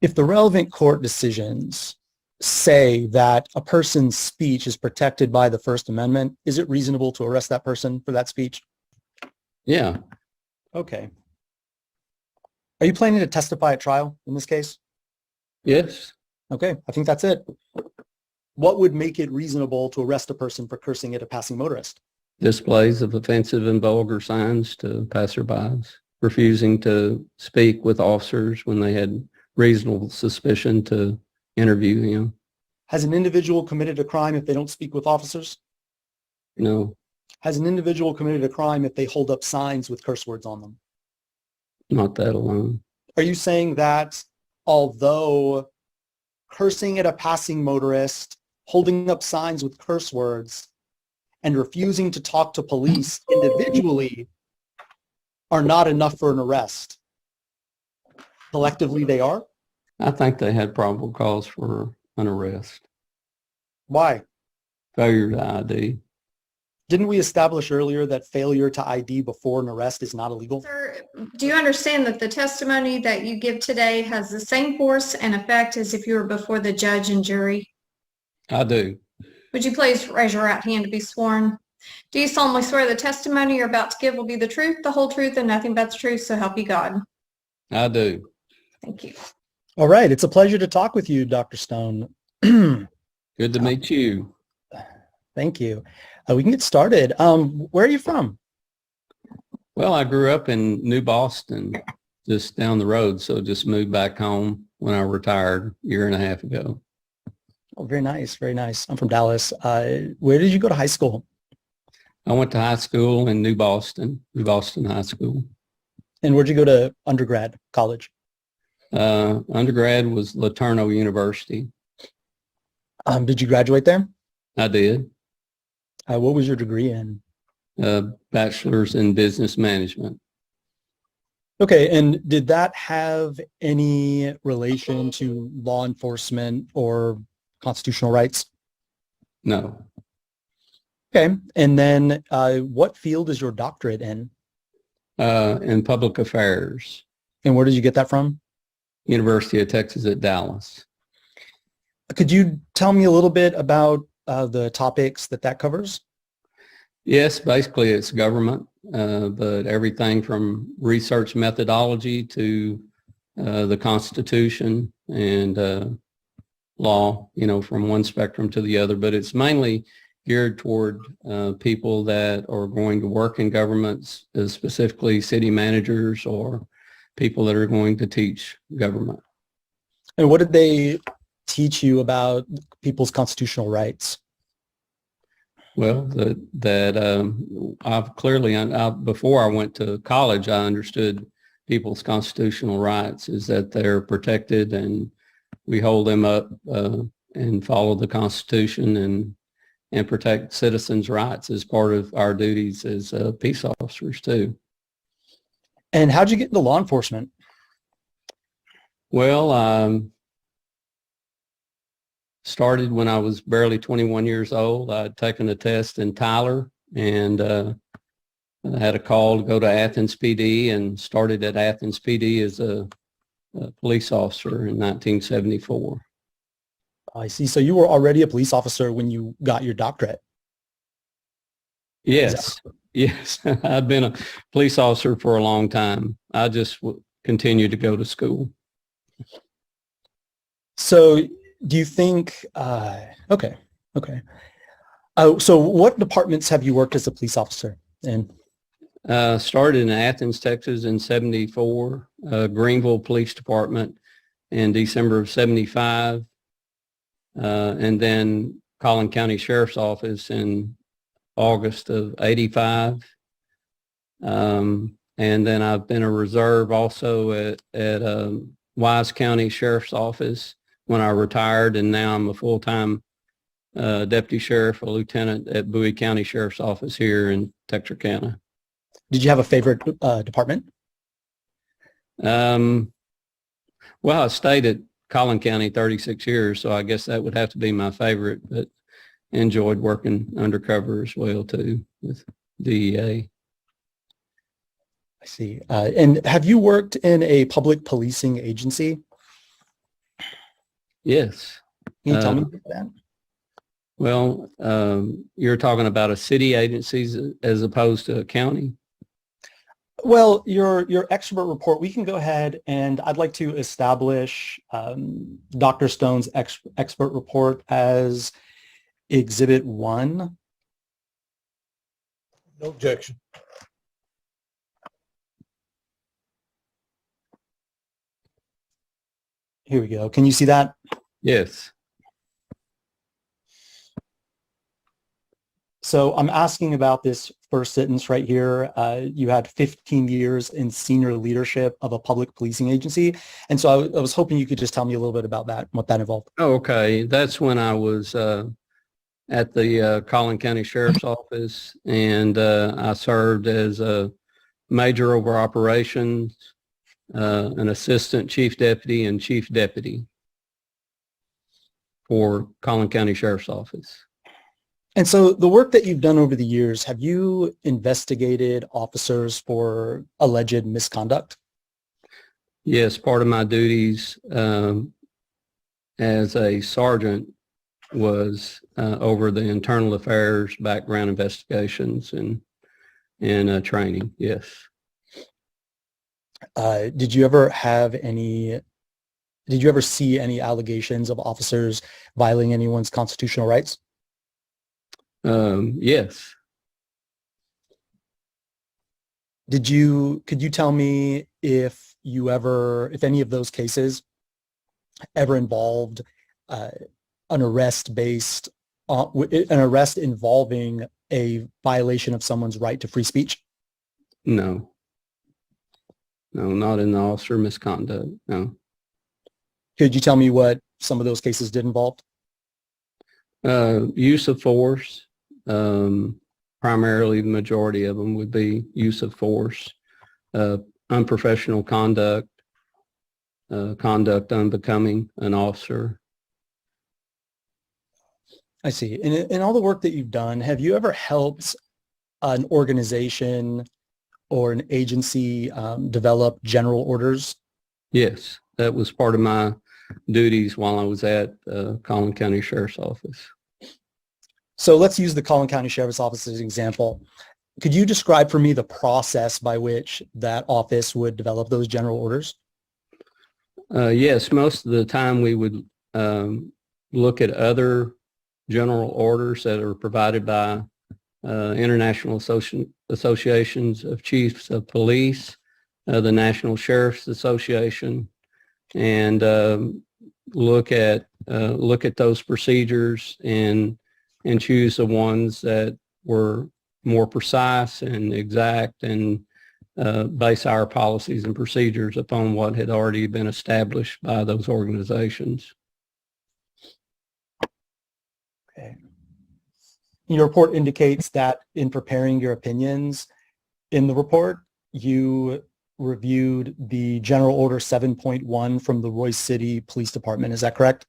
If the relevant court decisions say that a person's speech is protected by the First Amendment, is it reasonable to arrest that person for that speech? Yeah. Okay. Are you planning to testify at trial in this case? Yes. Okay, I think that's it. What would make it reasonable to arrest a person for cursing at a passing motorist? Displays of offensive and vulgar signs to passerbys, refusing to speak with officers when they had reasonable suspicion to interview him. Has an individual committed a crime if they don't speak with officers? No, Has an individual committed a crime if they hold up signs with curse words on them? not that alone. Are you saying that although cursing at a passing motorist, holding up signs with curse words, and refusing to talk to police individually are not enough for an arrest, collectively they are? I think they had probable cause for an arrest. Why? Failure to ID. Didn't we establish earlier that failure to ID before an arrest is not illegal? Sir, do you understand that the testimony that you give today has the same force and effect as if you were before the judge and jury? I do. Would you please raise your right hand to be sworn? Do you solemnly swear the testimony you're about to give will be the truth, the whole truth, and nothing but the truth, so help you God? I do. Thank you. All right, it's a pleasure to talk with you, Dr. Stone. Good to meet you. Thank you. We can get started. Where are you from? Well, I grew up in New Boston, just down the road, so just moved back home when I retired a year and a half ago. Oh, very nice, very nice. I'm from Dallas. Where did you go to high school? I went to high school in New Boston High School. And where'd you go to undergrad, college? Undergrad was LeTourneau University. Did you graduate there? I did. What was your degree in? Bachelor's in Business Management. Okay, and did that have any relation to law enforcement or constitutional rights? No. Okay, and then what field is your doctorate in? In Public Affairs. And where did you get that from? University of Texas at Dallas. Could you tell me a little bit about the topics that covers? Yes, basically it's government, but everything from research methodology to the Constitution and law, from one spectrum to the other. But it's mainly geared toward people that are going to work in governments, specifically city managers or people that are going to teach government. And what did they teach you about people's constitutional rights? Well, I've clearly, before I went to college, I understood people's constitutional rights is that they're protected and we hold them up and follow the Constitution and protect citizens' rights as part of our duties as peace officers too. And how'd you get into law enforcement? Well, started when I was barely 21 years old. I'd taken a test in Tyler and I had a call to go to Athens PD and started at Athens PD as a police officer in 1974. I see. So you were already a police officer when you got your doctorate? Yes. Yes. I've been a police officer for a long time. I just continued to go to school. So do you think, okay. So what departments have you worked as a police officer in? Started in Athens, Texas in 74, Greenville Police Department in December of 75, and then Collin County Sheriff's Office in August of 85. And then I've been a reserve also at Wise County Sheriff's Office when I retired, and now I'm a full-time deputy sheriff, a lieutenant at Bowie County Sheriff's Office here in Texarkana. Did you have a favorite department? Well, I stayed at Collin County 36 years, so I guess that would have to be my favorite, but enjoyed working undercover as well too with DEA. I see. And have you worked in a public policing agency? Yes. Can you tell me about that? Well, you're talking about a city agencies as opposed to a county? Well, your expert report, we can go ahead and I'd like to establish Dr. Stone's expert report as Exhibit 1. No objection. Here we go. Can you see that? Yes. So I'm asking about this first sentence right here. You had 15 years in senior leadership of a public policing agency. And so I was hoping you could just tell me a little bit about that, what that involved. Oh, okay. That's when I was at the Collin County Sheriff's Office, and I served as a major over operations, an assistant chief deputy, and chief deputy for Collin County Sheriff's Office. And so the work that you've done over the years, have you investigated officers for alleged misconduct? Yes, part of my duties as a sergeant was over the internal affairs, background investigations, and training. Yes. Did you ever see any allegations of officers violating anyone's constitutional rights? Yes. Could you tell me if any of those cases ever involved an arrest involving a violation of someone's right to free speech? No. No, not in the officer misconduct. No. Could you tell me what some of those cases did involve? Use of force. Primarily, the majority of them would be use of force, unprofessional conduct, conduct unbecoming an officer. I see. In all the work that you've done, have you ever helped an organization or an agency develop general orders? Yes, that was part of my duties while I was at Collin County Sheriff's Office. So let's use the Collin County Sheriff's Office as an example. Could you describe for me the process by which that office would develop those general orders? Yes, most of the time we would look at other general orders that are provided by international associations of chiefs of police, the National Sheriff's Association, and look at those procedures and choose the ones that were more precise and exact, and base our policies and procedures upon what had already been established by those organizations. Okay. Your report indicates that in preparing your opinions in the report, you reviewed the General Order 7.1 from the Royse City Police Department. Is that correct?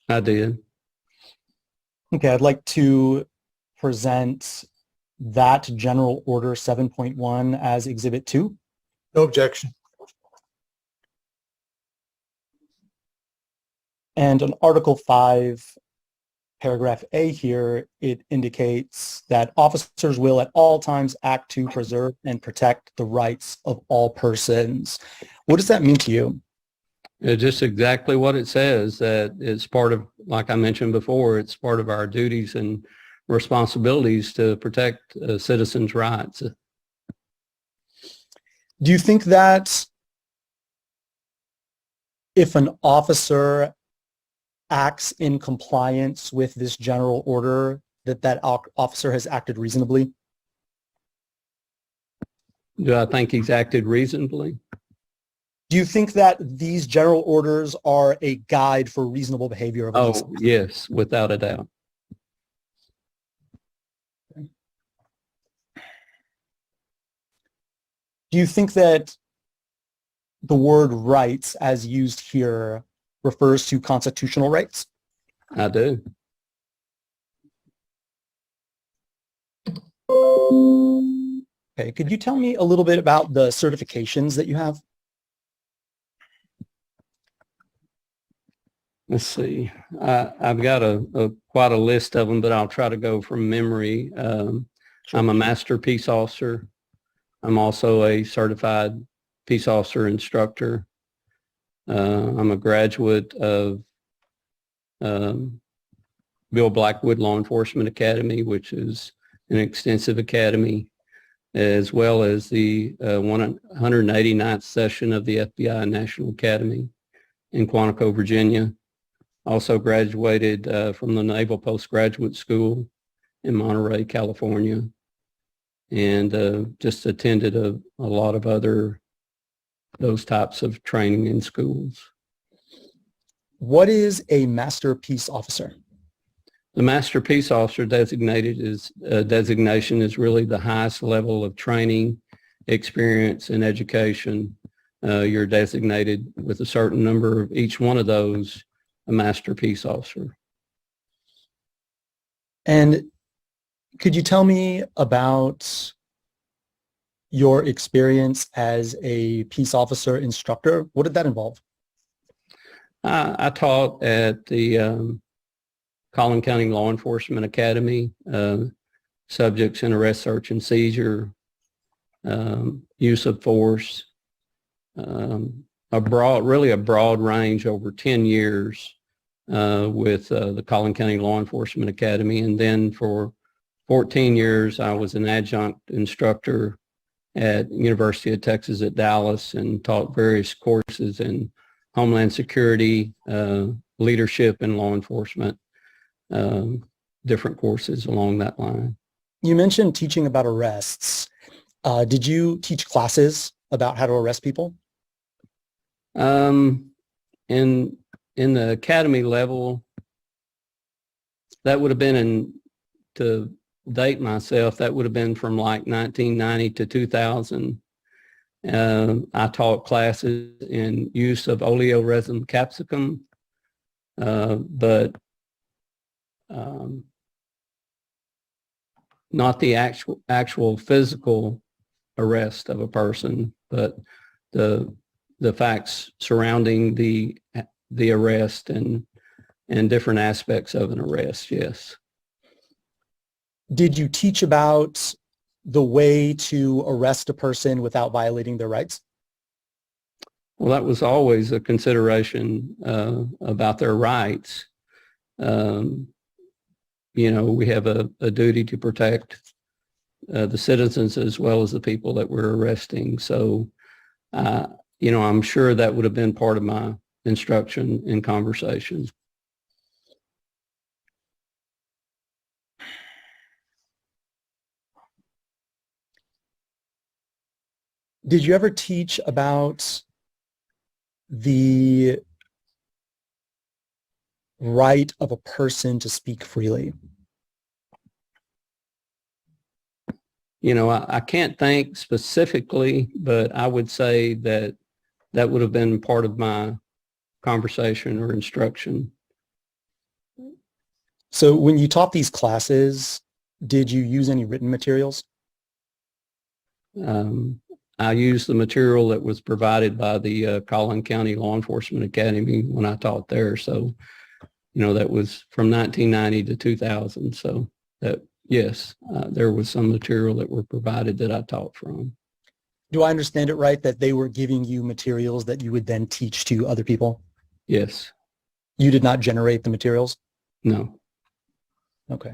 I did. Okay, I'd like to present that General Order 7.1 as Exhibit 2. No objection. And on Article 5, Paragraph A here, it indicates that officers will at all times act to preserve and protect the rights of all persons. What does that mean to you? It's just exactly what it says, that it's part of, like I mentioned before, it's part of our duties and responsibilities to protect citizens' rights. Do you think that if an officer acts in compliance with this general order, that officer has acted reasonably? Do I think he's acted reasonably? Do you think that these general orders are a guide for reasonable behavior of officers? Oh, yes, without a doubt. Do you think that the word rights as used here refers to constitutional rights? I do. Okay, could you tell me a little bit about the certifications that you have? Let's see. I've got quite a list of them, but I'll try to go from memory. I'm a master peace officer. I'm also a certified peace officer instructor. I'm a graduate of Bill Blackwood Law Enforcement Academy, which is an extensive academy, as well as the 189th session of the FBI National Academy in Quantico, Virginia. Also graduated from the Naval Postgraduate School in Monterey, California, and just attended a lot of those types of training in schools. What is a master peace officer? The master peace officer designation is really the highest level of training, experience, and education. You're designated with a certain number of each one of those, a master peace officer. And could you tell me about your experience as a peace officer instructor? What did that involve? I taught at the Collin County Law Enforcement Academy, subjects in arrest, search, and seizure, use of force, really a broad range over 10 years with the Collin County Law Enforcement Academy. And then for 14 years, I was an adjunct instructor at University of Texas at Dallas and taught various courses in Homeland Security, leadership, and law enforcement, different courses along that line. You mentioned teaching about arrests. Did you teach classes about how to arrest people? In the academy level, that would have been to date myself, that would have been from like 1990 to 2000. I taught classes in use of oleoresin capsicum, but not the actual physical arrest of a person, but the facts surrounding the arrest and different aspects of an arrest. Yes. Did you teach about the way to arrest a person without violating their rights? Well, that was always a consideration about their rights. We have a duty to protect the citizens as well as the people that we're arresting. So, I'm sure that would have been part of my instruction and conversation. Did you ever teach about the right of a person to speak freely? I can't think specifically, but I would say that would have been part of my conversation or instruction. So when you taught these classes, did you use any written materials? I used the material that was provided by the Collin County Law Enforcement Academy when I taught there. So, that was from 1990 to 2000. So that, yes, there was some material that were provided that I taught from. Do I understand it right that they were giving you materials that you would then teach to other people? Yes. You did not generate the materials? No. Okay.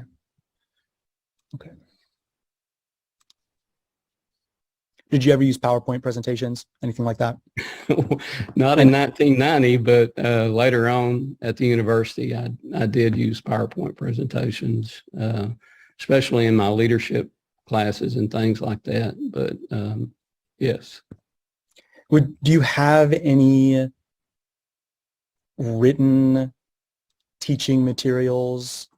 Did you ever use PowerPoint presentations, anything like that? Not in 1990, but later on at the university, I did use PowerPoint presentations, especially in my leadership classes and things like that. But yes. Do you have any written teaching materials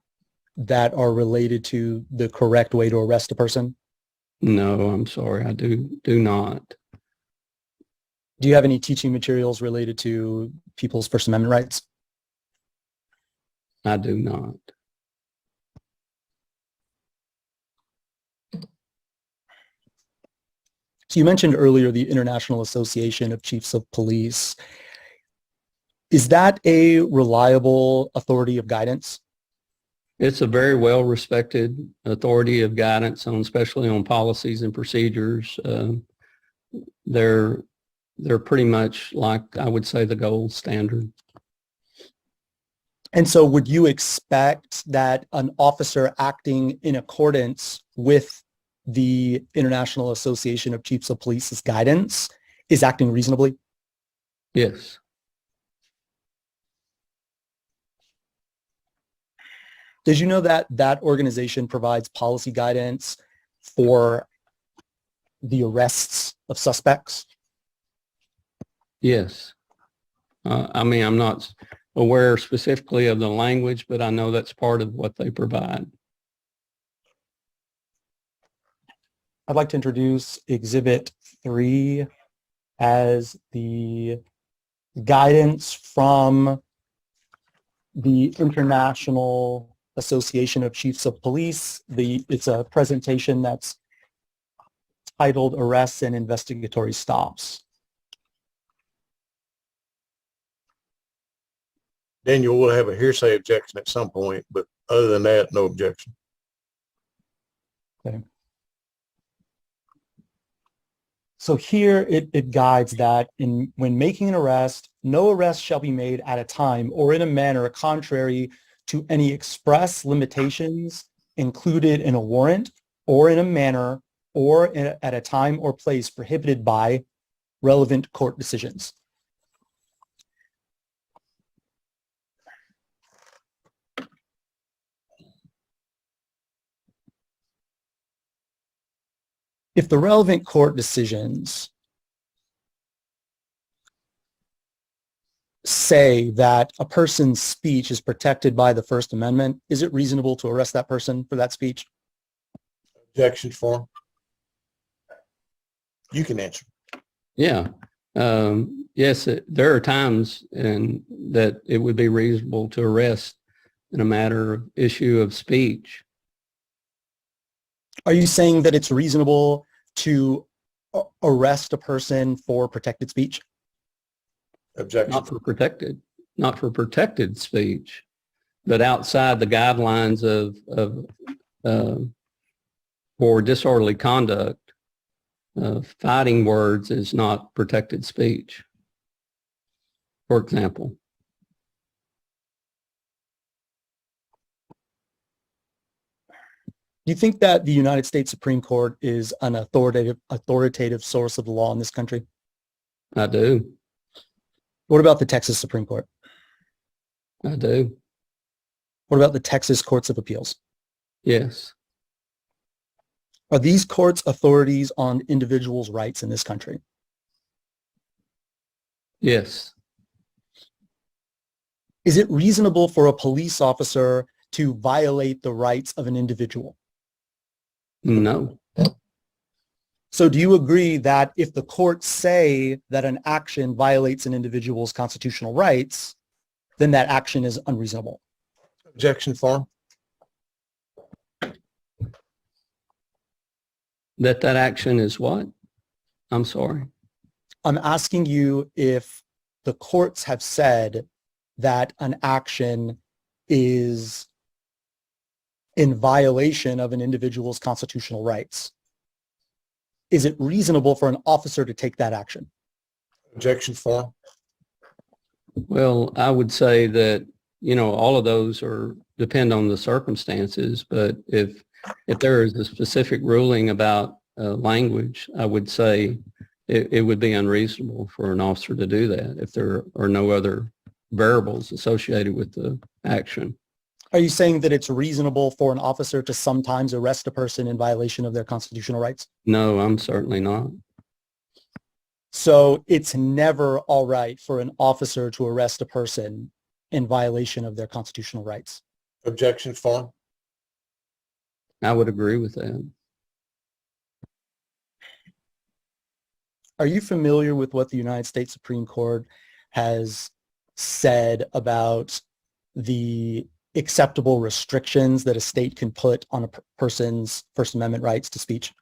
that are related to the correct way to arrest a person? No, I'm sorry, I do not. Do you have any teaching materials related to people's First Amendment rights? I do not. So you mentioned earlier the International Association of Chiefs of Police. Is that a reliable authority of guidance? It's a very well-respected authority of guidance on, especially on policies and procedures. They're pretty much like, I would say, the gold standard. And so would you expect that an officer acting in accordance with the International Association of Chiefs of Police's guidance is acting reasonably? Yes. Did you know that that organization provides policy guidance for the arrests of suspects? Yes. I mean, I'm not aware specifically of the language, but I know that's part of what they provide. I'd like to introduce Exhibit 3 as the guidance from the International Association of Chiefs of Police. It's a presentation that's titled Arrests and Investigatory Stops. Daniel will have a hearsay objection at some point, but other than that, no objection. Okay. So here it guides that when making an arrest, no arrest shall be made at a time or in a manner contrary to any express limitations included in a warrant or in a manner or at a time or place prohibited by relevant court decisions. If the relevant court decisions say that a person's speech is protected by the First Amendment, is it reasonable to arrest that person for that speech? Objection form. You can answer. Yeah. Yes, there are times that it would be reasonable to arrest in a matter of issue of speech. Are you saying that it's reasonable to arrest a person for protected speech? Objection. Not for protected speech, but outside the guidelines for disorderly conduct. Fighting words is not protected speech, for example. Do you think that the United States Supreme Court is an authoritative source of the law in this country? I do. What about the Texas Supreme Court? I do. What about the Texas Courts of Appeals? Yes. Are these courts authorities on individuals' rights in this country? Yes. Is it reasonable for a police officer to violate the rights of an individual? No. So do you agree that if the courts say that an action violates an individual's constitutional rights, then that action is unreasonable? Objection form. That action is what? I'm sorry. I'm asking you if the courts have said that an action is in violation of an individual's constitutional rights. Is it reasonable for an officer to take that action? Objection form. Well, I would say that, all of those depend on the circumstances, but if there is a specific ruling about language, I would say it would be unreasonable for an officer to do that if there are no other variables associated with the action. Are you saying that it's reasonable for an officer to sometimes arrest a person in violation of their constitutional rights? No, I'm certainly not. So it's never all right for an officer to arrest a person in violation of their constitutional rights? Objection form. I would agree with that. Are you familiar with what the United States Supreme Court has said about the acceptable restrictions that a state can put on a person's First Amendment rights to speech?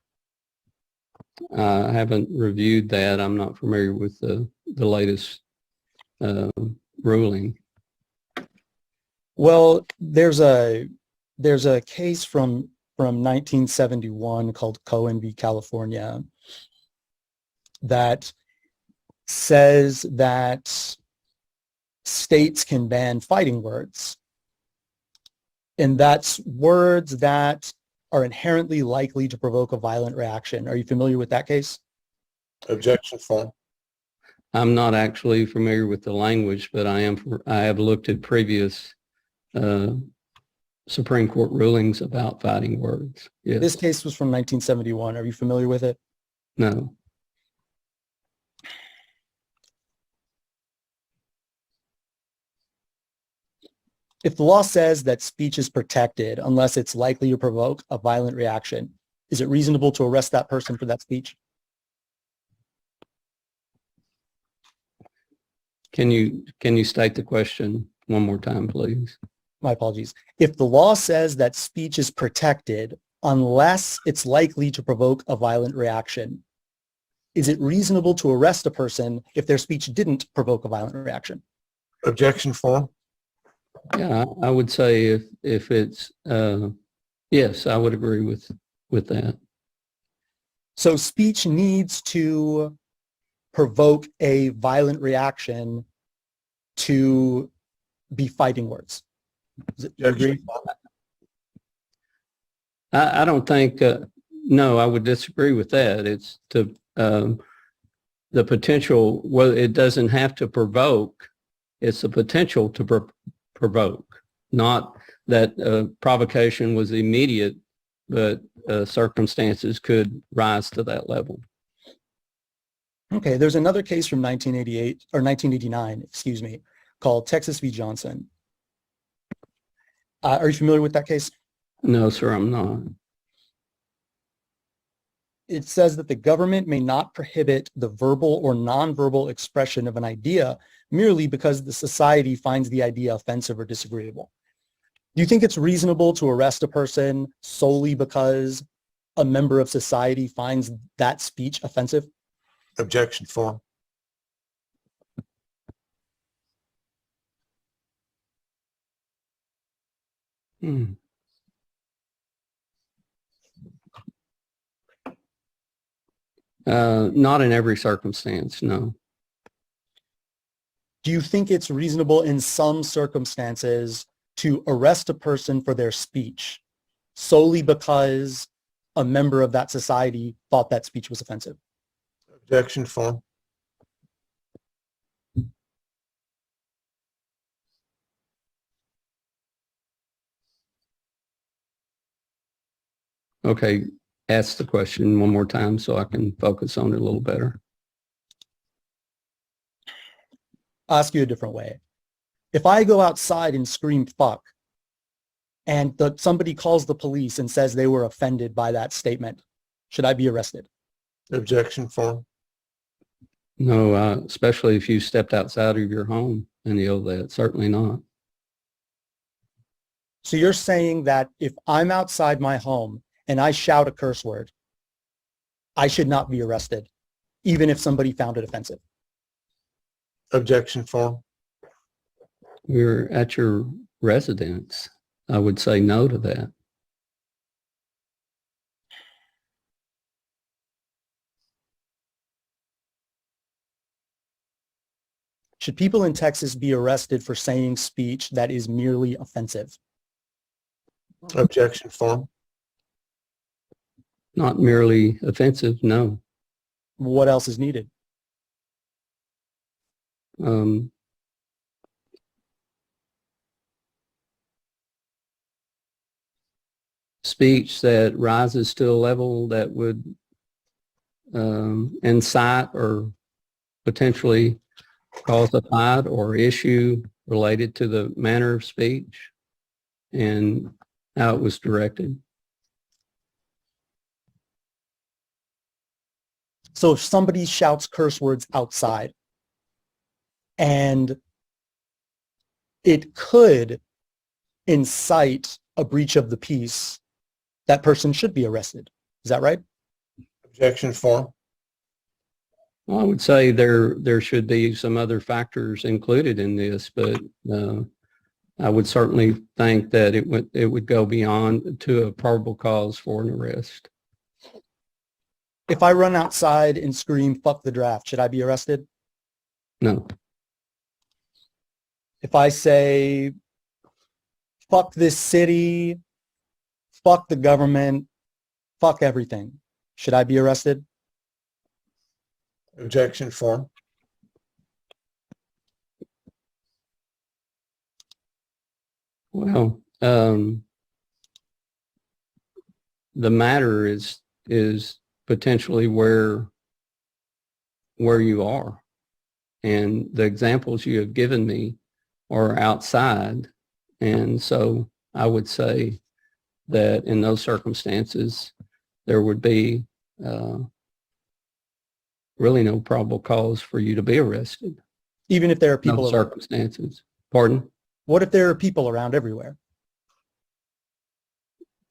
I haven't reviewed that. I'm not familiar with the latest ruling? Well, there's a case from 1971 called Cohen v. California that says that states can ban fighting words. And that's words that are inherently likely to provoke a violent reaction. Are you familiar with that case? Objection form. I'm not actually familiar with the language, but I have looked at previous Supreme Court rulings about fighting words. Yes. This case was from 1971. Are you familiar with it? No. If the law says that speech is protected unless it's likely to provoke a violent reaction, is it reasonable to arrest that person for that speech? Can you state the question one more time, please? My apologies. If the law says that speech is protected unless it's likely to provoke a violent reaction, is it reasonable to arrest a person if their speech didn't provoke a violent reaction? Objection form. Yeah, I would say if it's yes, I would agree with that. So speech needs to provoke a violent reaction to be fighting words. Do you agree? I don't think, no, I would disagree with that. It's to the potential, well, it doesn't have to provoke. It's the potential to provoke, not that provocation was immediate, but circumstances could rise to that level. Okay, there's another case from 1988 or 1989, excuse me, called Texas v. Johnson. Are you familiar with that case? No, sir, I'm not. It says that the government may not prohibit the verbal or nonverbal expression of an idea merely because the society finds the idea offensive or disagreeable. Do you think it's reasonable to arrest a person solely because a member of society finds that speech offensive? Objection form. Not in every circumstance, no. Do you think it's reasonable in some circumstances to arrest a person for their speech solely because a member of that society thought that speech was offensive? Objection form. Okay, ask the question one more time so I can focus on it a little better. I'll ask you a different way. If I go outside and scream fuck, and somebody calls the police and says they were offended by that statement, should I be arrested? Objection form. No, especially if you stepped outside of your home and yelled that, certainly not. So you're saying that if I'm outside my home and I shout a curse word, I should not be arrested, even if somebody found it offensive? Objection form. You're at your residence. I would say no to that. Should people in Texas be arrested for saying speech that is merely offensive? Objection form. Not merely offensive, no. What else is needed? Speech that rises to a level that would incite or potentially cause a fight or issue related to the manner of speech and how it was directed. So if somebody shouts curse words outside and it could incite a breach of the peace, that person should be arrested. Is that right? Objection form. Well, I would say there should be some other factors included in this, but I would certainly think that it would go beyond to a probable cause for an arrest. If I run outside and scream, "Fuck the draft," should I be arrested? No. If I say, "Fuck this city, fuck the government, fuck everything," should I be arrested? Objection form. Well, the matter is potentially where you are, and the examples you have given me are outside, and so I would say that in those circumstances there would be really no probable cause for you to be arrested. Even if there are people No around? circumstances. Pardon? What if there are people around everywhere?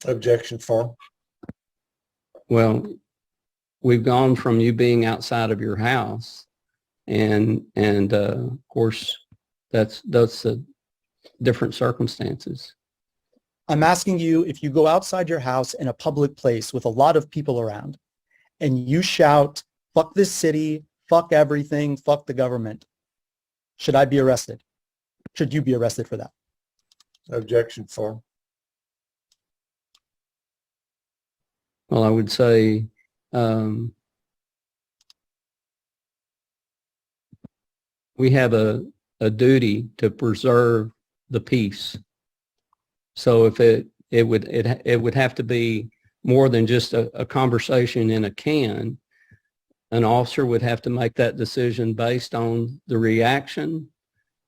Objection form. Well, we've gone from you being outside of your house, and of course, that's different circumstances. I'm asking you, if you go outside your house in a public place with a lot of people around and you shout, "Fuck this city, fuck everything, fuck the government," should I be arrested? Should you be arrested for that? Objection form. Well, I would say we have a duty to preserve the peace. So if it would have to be more than just a conversation in a can. An officer would have to make that decision based on the reaction,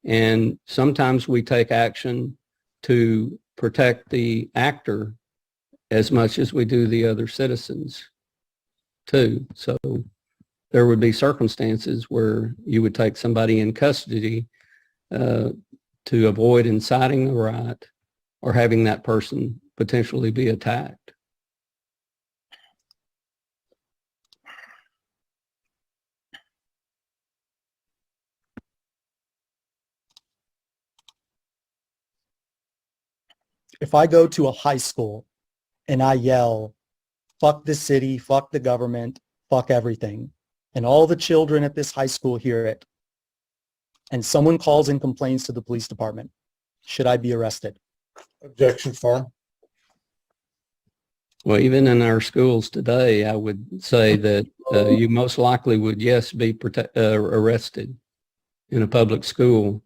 and sometimes we take action to protect the actor as much as we do the other citizens too. So there would be circumstances where you would take somebody in custody to avoid inciting a riot or having that person potentially be attacked. If I go to a high school and I yell, "Fuck the city, fuck the government, fuck everything," and all the children at this high school hear it, and someone calls and complains to the police department, should I be arrested? Objection form. Well, even in our schools today, I would say that you most likely would, yes, be arrested in a public school,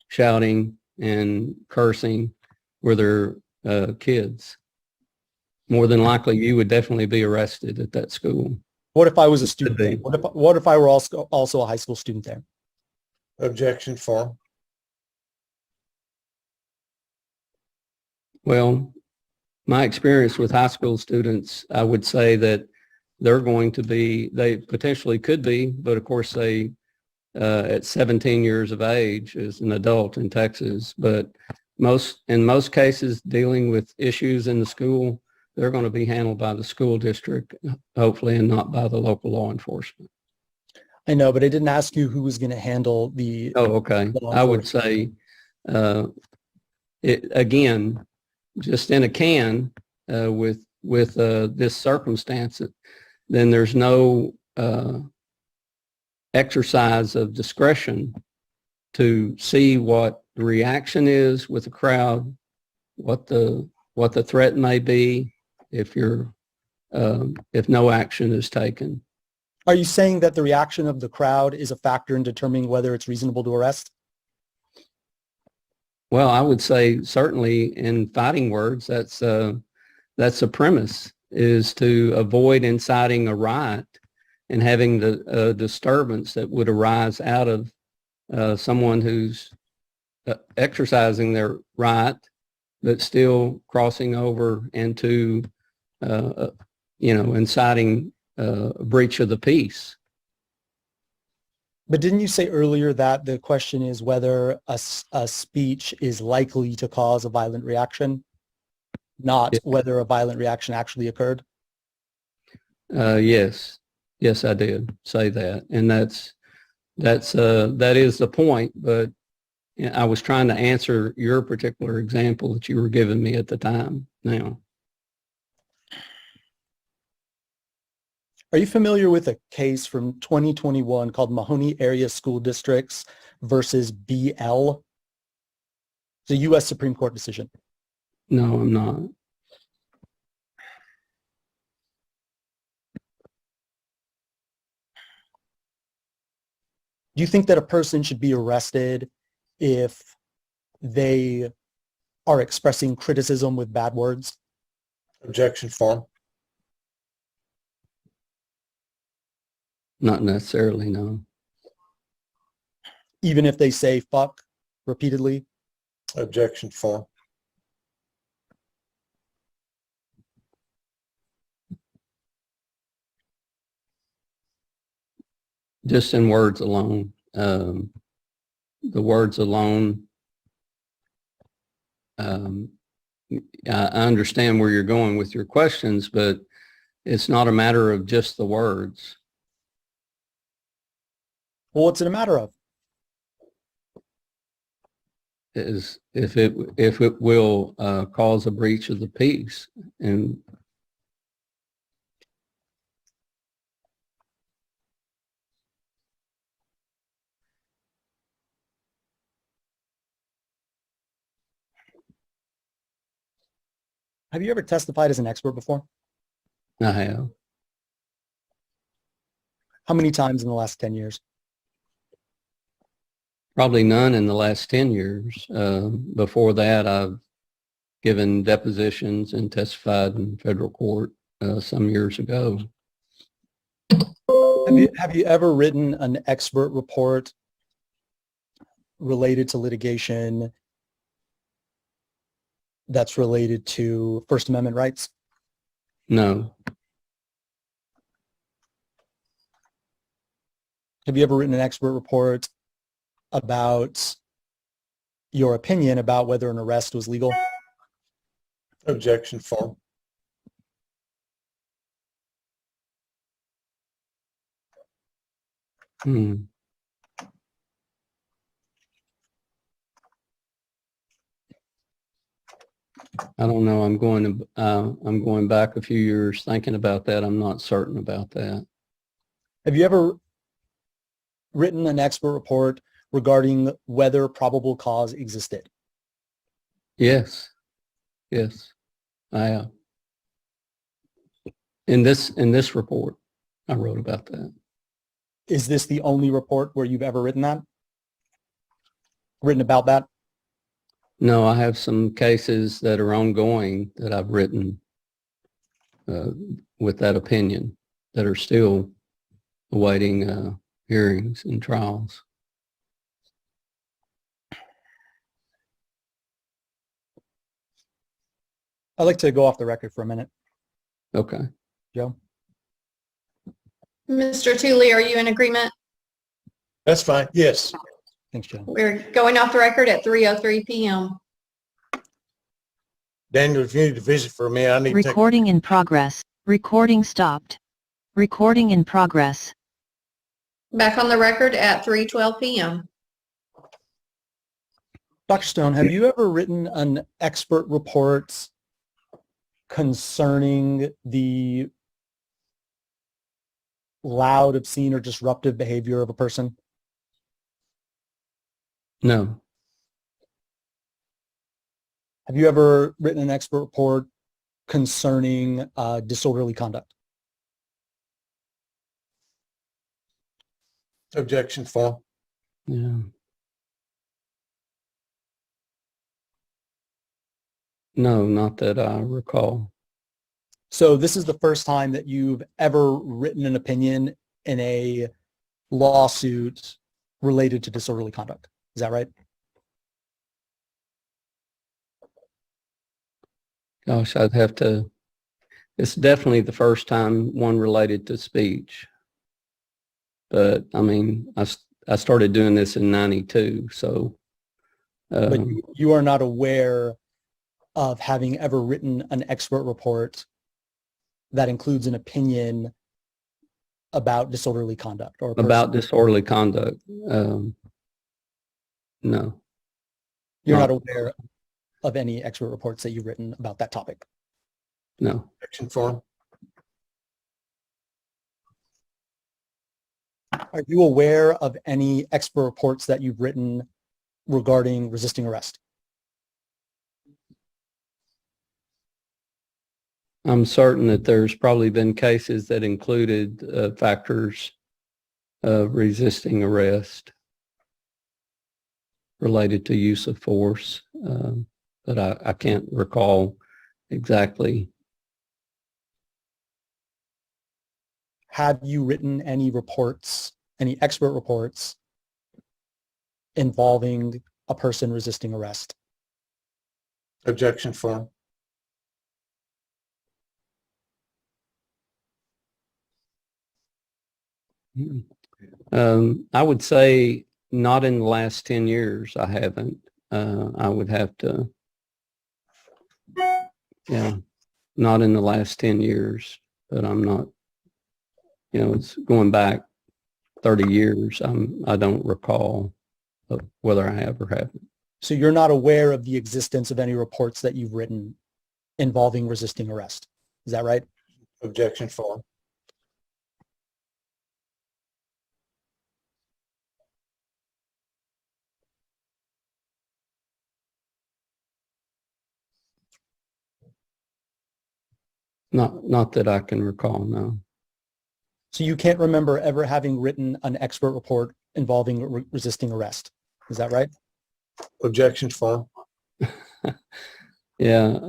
shouting and cursing where there are kids. More than likely, you would definitely be arrested at that school. What if I was a student Could there? be. What if I were also a high school student there? Objection form. Well, my experience with high school students, I would say that they potentially could be, but of course they, at 17 years of age as an adult in Texas, but in most cases dealing with issues in the school, they're going to be handled by the school district, hopefully, and not by the local law enforcement. I know, but I didn't ask you who was going to handle the. Oh, okay. I would say, again, just in a can with this circumstance, then there's no exercise of discretion to see what the reaction is with the crowd, what the threat may be if no action is taken. Are you saying that the reaction of the crowd is a factor in determining whether it's reasonable to arrest? Well, I would say certainly in fighting words, that's a premise, is to avoid inciting a riot and having the disturbance that would arise out of someone who's exercising their right, but still crossing over into, inciting a breach of the peace. But didn't you say earlier that the question is whether a speech is likely to cause a violent reaction, not whether a violent reaction actually occurred? Yes. Yes, I did say that. And that is the point, but I was trying to answer your particular example that you were giving me at the time now. Are you familiar with a case from 2021 called Mahoney Area School Districts versus BL? It's a U.S. Supreme Court decision. No, I'm not. Do you think that a person should be arrested if they are expressing criticism with bad words? Objection form. Not necessarily, no. Even if they say fuck repeatedly? Objection form. Just in words alone. The words alone, I understand where you're going with your questions, but it's not a matter of just the words. Well, what's it a matter of? Is if it will cause a breach of the peace. And Have you ever testified as an expert before? I have. How many times in the last 10 years? Probably none in the last 10 years. Before that, I've given depositions and testified in federal court some years ago. Have you ever written an expert report related to litigation that's related to First Amendment rights? No. Have you ever written an expert report about your opinion about whether an arrest was legal? Objection form. I don't know. I'm going back a few years thinking about that. I'm not certain about that. Have you ever written an expert report regarding whether probable cause existed? Yes. Yes, I have. In this report, I wrote about that. Is this the only report where you've ever written that? Written about that? No, I have some cases that are ongoing that I've written with that opinion that are still awaiting hearings and trials. I'd like to go off the record for a minute. Okay. Joe? Mr. Tooley, are you in agreement? That's fine. Yes. Thanks, Joe. We're going off the record at 3:03 p.m. Daniel, if you need to visit for me, I need to take. Recording in progress. Recording stopped. Recording in progress. Back on the record at 3:12 p.m. Dr. Stone, have you ever written an expert report concerning the loud, obscene, or disruptive behavior of a person? No. Have you ever written an expert report concerning disorderly conduct? Objection form. Yeah. No, not that I recall. So this is the first time that you've ever written an opinion in a lawsuit related to disorderly conduct. Is that right? Gosh, I'd have to, it's definitely the first time one related to speech. But I mean, I started doing this in 92, so. But you are not aware of having ever written an expert report that includes an opinion about disorderly conduct or a person- About disorderly conduct, no. You're no. not aware of any expert reports that you've written about that topic. No. Objection form. Are you aware of any expert reports that you've written regarding resisting arrest? I'm certain that there's probably been cases that included factors of resisting arrest related to use of force, but I can't recall exactly. Have you written any reports, any expert reports involving a person resisting arrest? Objection form. I would say not in the last 10 years. I haven't. I would have to, yeah, not in the last 10 years, but I'm not, it's going back 30 years. I don't recall whether I have or haven't. So you're not aware of the existence of any reports that you've written involving resisting arrest. Is that right? Objection form. Not that I can recall, no. So you can't remember ever having written an expert report involving resisting arrest. Is that right? Objection form. Yeah.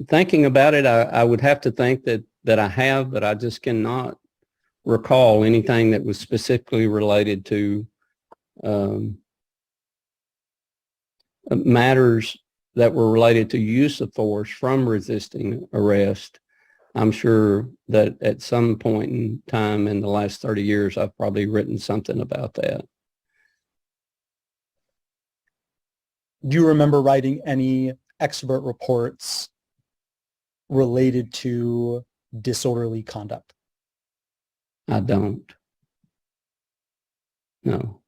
Thinking about it, I would have to think that I have, but I just cannot recall anything that was specifically related to matters that were related to use of force from resisting arrest. I'm sure that at some point in time in the last 30 years, I've probably written something about that. Do you remember writing any expert reports related to disorderly conduct? I don't. No.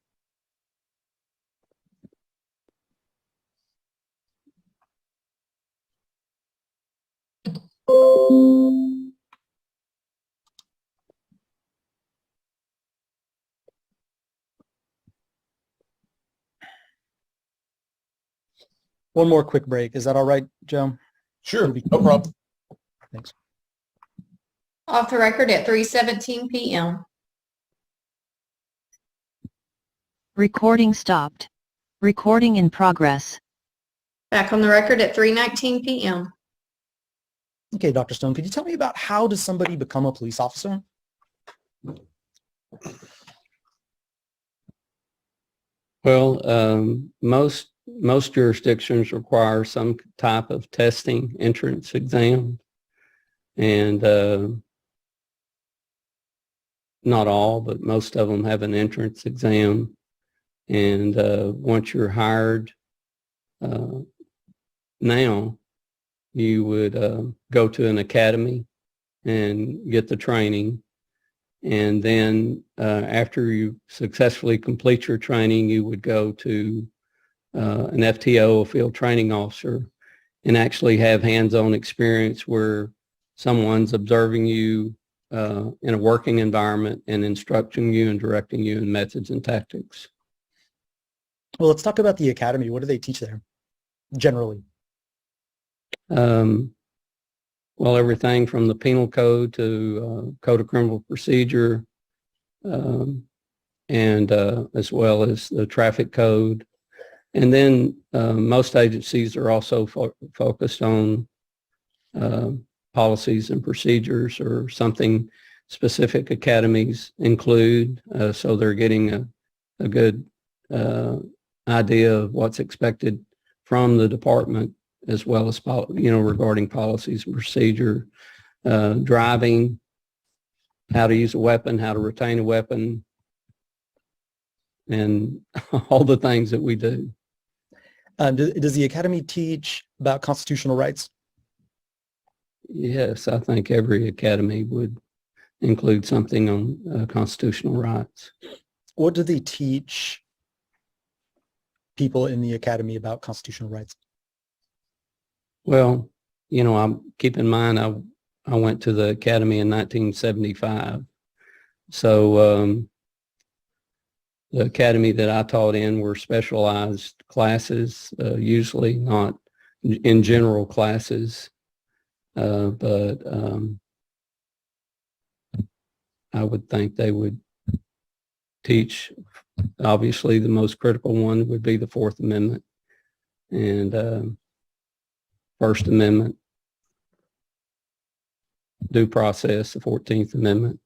One more quick break. Is that all right, Joe? Sure, no problem. Thanks. Off the record at 3:17 p.m. Recording stopped. Recording in progress. Back on the record at 3:19 p.m. Okay, Dr. Stone, could you tell me about how does somebody become a police officer? Well, most jurisdictions require some type of testing entrance exam, and not all, but most of them have an entrance exam. And once you're hired, now you would go to an academy and get the training. And then after you successfully complete your training, you would go to an FTO, a field training officer, and actually have hands-on experience where someone's observing you in a working environment and instructing you and directing you in methods and tactics. Well, let's talk about the academy. What do they teach there, generally? Well, everything from the penal code to code of criminal procedure, and as well as the traffic code. And then most agencies are also focused on policies and procedures, or something specific academies include. So they're getting a good idea of what's expected from the department, as well as, regarding policies and procedure, driving, how to use a weapon, how to retain a weapon, and all the things that we do. Does the academy teach about constitutional rights? Yes, I think every academy would include something on constitutional rights. What do they teach people in the academy about constitutional rights? Well, keep in mind, I went to the academy in 1975. So the academy that I taught in were specialized classes, usually not in general classes, but I would think they would teach. Obviously, the most critical one would be the Fourth Amendment and First Amendment, due process, the 14th Amendment.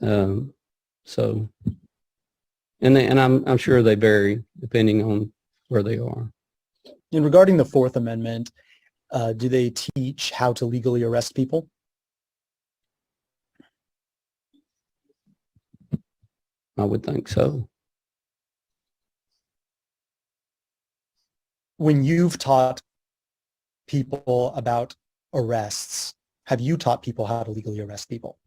And I'm sure they vary depending on where they are. And regarding the Fourth Amendment, do they teach how to legally arrest people? I would think so. When you've taught people about arrests, have you taught people how to legally arrest people?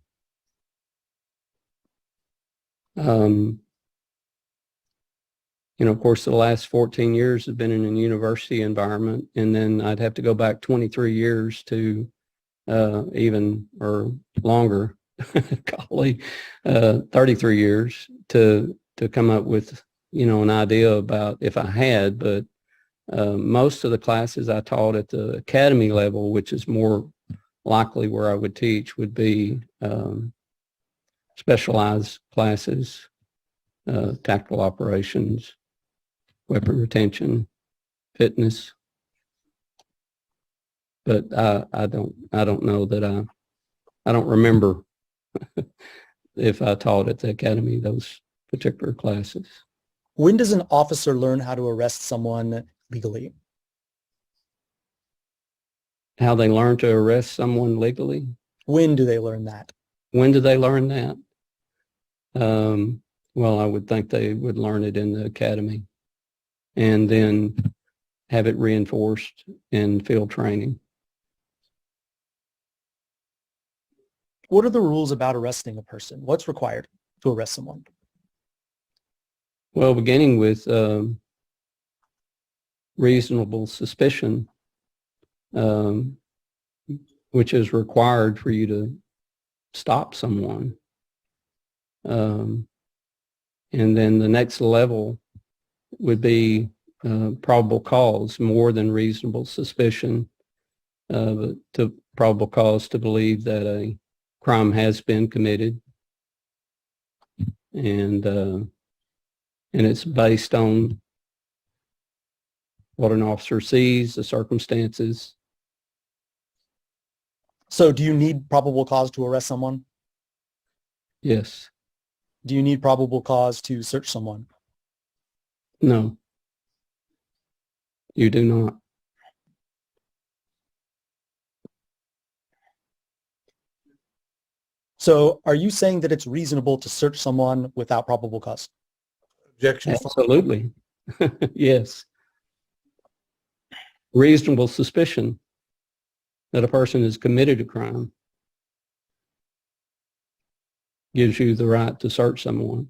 Of course, the last 14 years have been in a university environment, and then I'd have to go back 23 years to or longer, golly, 33 years to come up with, an idea about if I had, but most of the classes I taught at the academy level, which is more likely where I would teach, would be specialized classes, tactical operations, weapon retention, fitness. But I don't know that I don't remember if I taught at the academy those particular classes. When does an officer learn how to arrest someone legally? How they learn to arrest someone legally? When do they learn that? When do they learn that? Well, I would think they would learn it in the academy and then have it reinforced in field training. What are the rules about arresting a person? What's required to arrest someone? Well, beginning with reasonable suspicion, which is required for you to stop someone. And then the next level would be probable cause, more than reasonable suspicion, to probable cause to believe that a crime has been committed. And it's based on what an officer sees, the circumstances. So do you need probable cause to arrest someone? Yes. Do you need probable cause to search someone? No. You do not. So are you saying that it's reasonable to search someone without probable cause? Objection. Absolutely. Yes. Reasonable suspicion that a person has committed a crime gives you the right to search someone.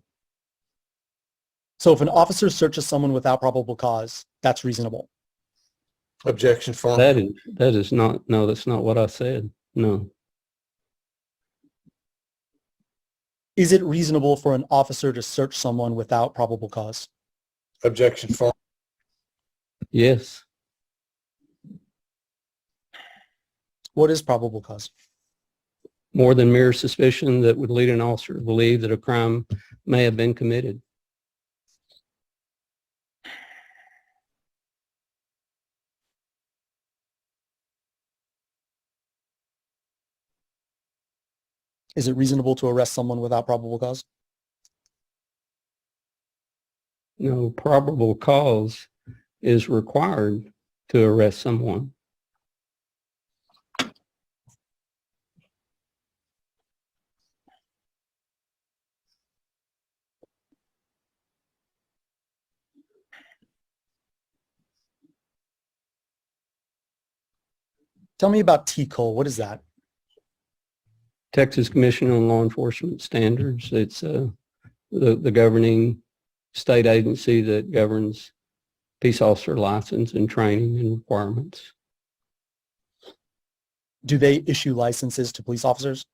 So if an officer searches someone without probable cause, that's reasonable. Objection for That is not, no, that's not what I said. No. Is it reasonable for an officer to search someone without probable cause? Objection for Yes. What is probable cause? More than mere suspicion that would lead an officer to believe that a crime may have been committed. Is it reasonable to arrest someone without probable cause? No, probable cause is required to arrest someone. Tell me about TCOL. What is that? Texas Commission on Law Enforcement Standards. It's the governing state agency that governs peace officer license and training and requirements. Do they issue licenses to police officers?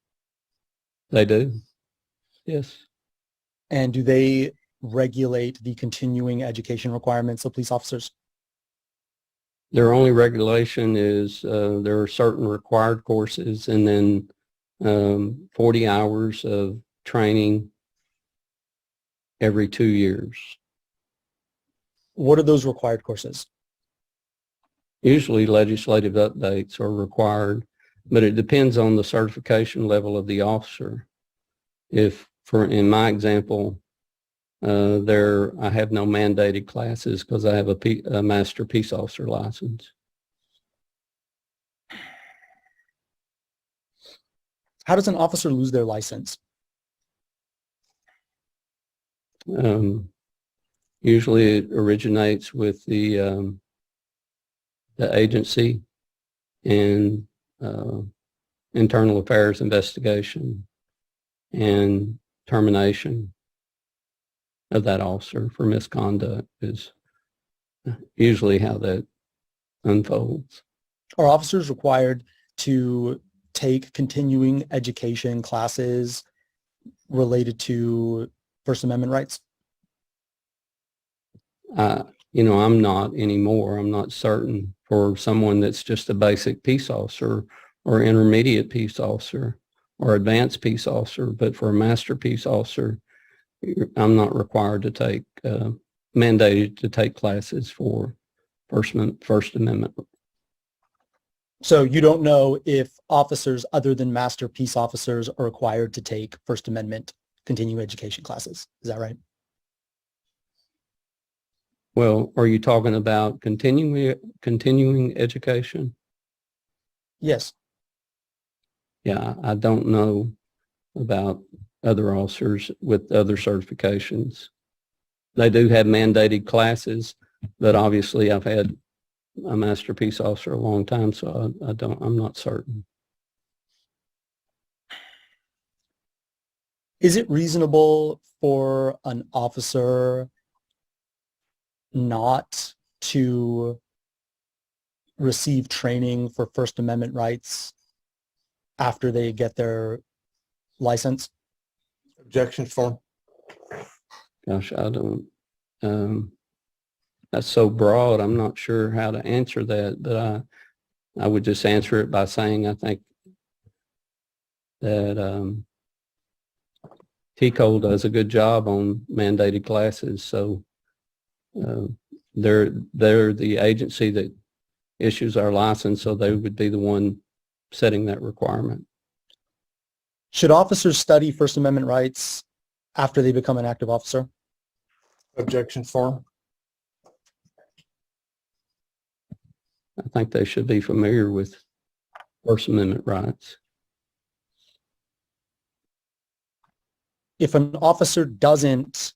They do. Yes. And do they regulate the continuing education requirements of police officers? Their only regulation is there are certain required courses and then 40 hours of training every 2 years. What are those required courses? Usually legislative updates are required, but it depends on the certification level of the officer. In my example, I have no mandated classes because I have a master peace officer license. How does an officer lose their license? Usually it originates with the agency and internal affairs investigation and termination of that officer for misconduct is usually how that unfolds. Are officers required to take continuing education classes related to First Amendment rights? I'm not anymore. I'm not certain for someone that's just a basic peace officer or intermediate peace officer or advanced peace officer, but for a master peace officer, I'm not required to take, mandated to take classes for First Amendment. So you don't know if officers other than master peace officers are required to take First Amendment continuing education classes. Is that right? Well, are you talking about continuing education? Yes. Yeah, I don't know about other officers with other certifications. They do have mandated classes, but obviously I've had a master peace officer a long time, so I'm not certain. Is it reasonable for an officer not to receive training for First Amendment rights after they get their license? Objections for? Gosh, I don't, that's so broad, I'm not sure how to answer that, but I would just answer it by saying I think that TCOL does a good job on mandated classes, so they're the agency that issues our license, so they would be the one setting that requirement. Should officers study First Amendment rights after they become an active officer? Objections for? I think they should be familiar with First Amendment rights. If an officer doesn't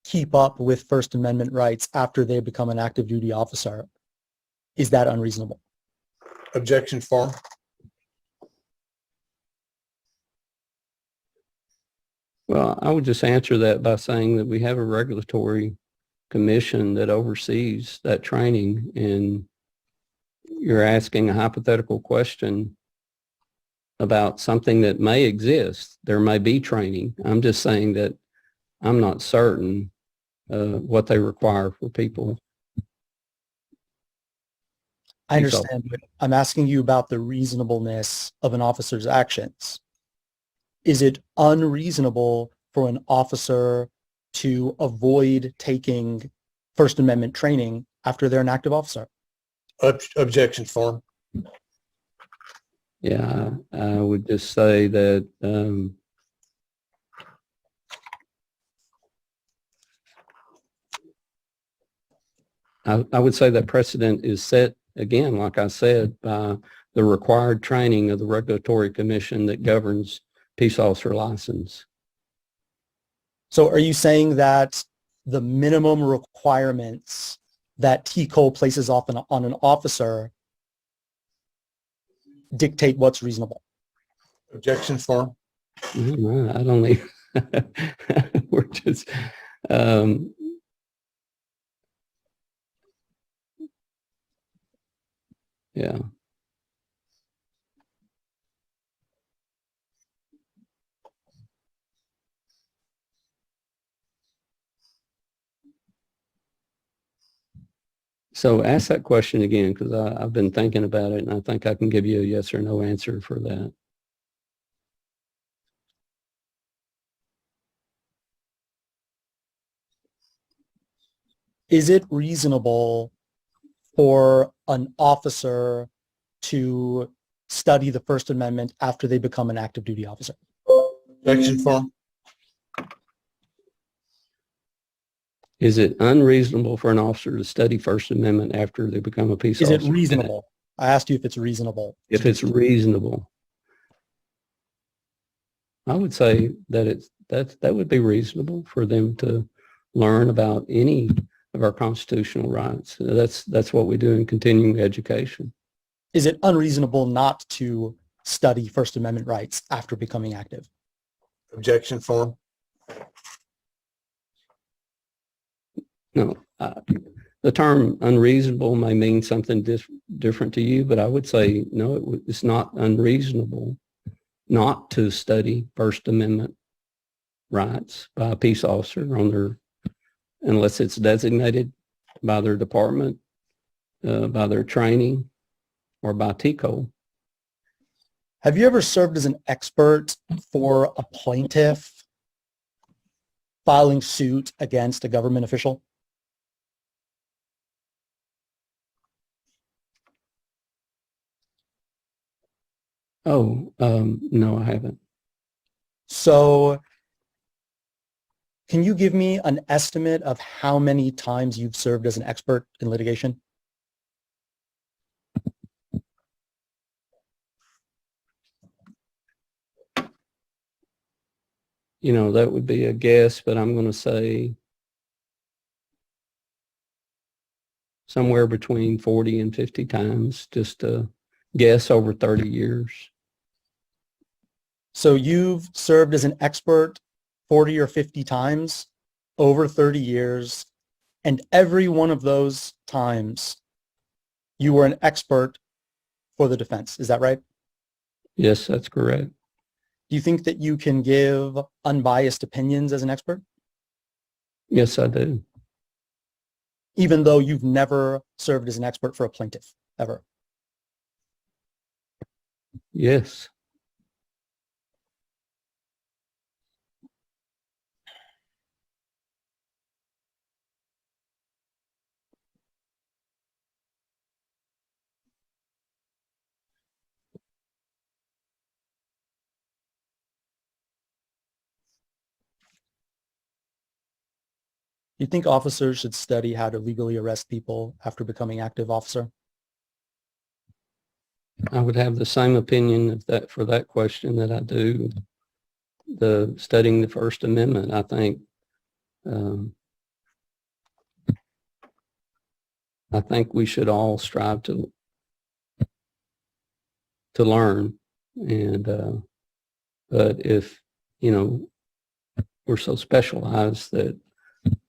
keep up with First Amendment rights after they become an active duty officer, is that unreasonable? Objections for? Well, I would just answer that by saying that we have a regulatory commission that oversees that training, and you're asking a hypothetical question about something that may exist. There may be training. I'm just saying that I'm not certain what they require for people. I understand, but I'm asking you about the reasonableness of an officer's actions. Is it unreasonable for an officer to avoid taking First Amendment training after they're an active officer? Objections for? Yeah, I would just say that I would say that precedent is set, again, like I said, by the required training of the Regulatory Commission that governs peace officer license. So are you saying that the minimum requirements that TCO places off on an officer dictate what's reasonable? Objection form. I don't even, we're just, yeah. So ask that question again, because I've been thinking about it, and I think I can give you a yes or no answer for that. Is it reasonable for an officer to study the First Amendment after they become an active duty officer? Objection form. Is it unreasonable for an officer to study First Amendment after they become a peace Is officer? it reasonable? I asked you if it's reasonable. If it's reasonable, I would say that that would be reasonable for them to learn about any of our constitutional rights. That's what we do in continuing education. Is it unreasonable not to study First Amendment rights after becoming active? Objection form. No, the term unreasonable may mean something different to you, but I would say, no, it's not unreasonable not to study First Amendment rights by a peace officer unless it's designated by their department, by their training, or by TCO. Have you ever served as an expert for a plaintiff filing suit against a government official? Oh, no, I haven't. So can you give me an estimate of how many times you've served as an expert in litigation? You know, that would be a guess, but I'm going to say somewhere between 40 and 50 times, just a guess over 30 years. So you've served as an expert 40 or 50 times over 30 years, and every one of those times you were an expert for the defense. Is that right? Yes, that's correct. Do you think that you can give unbiased opinions as an expert, Yes, I do. even though you've never served as an expert for a plaintiff ever? Yes. Do you think officers should study how to legally arrest people after becoming active officer? I would have the same opinion of that for that question that I do the studying the First Amendment. I think we should all strive to learn, and but if we're so specialized that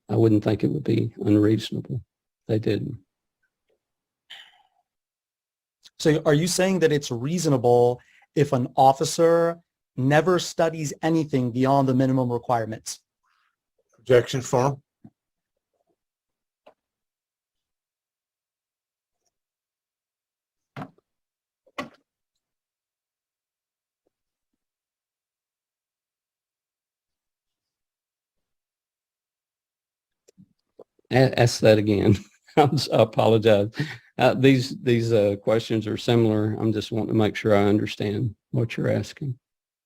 I wouldn't think it would be unreasonable if they didn't. So are you saying that it's reasonable if an officer never studies anything beyond the minimum requirements? Objection form. Ask that again. I apologize. These questions are similar. I'm just wanting to make sure I understand what you're asking.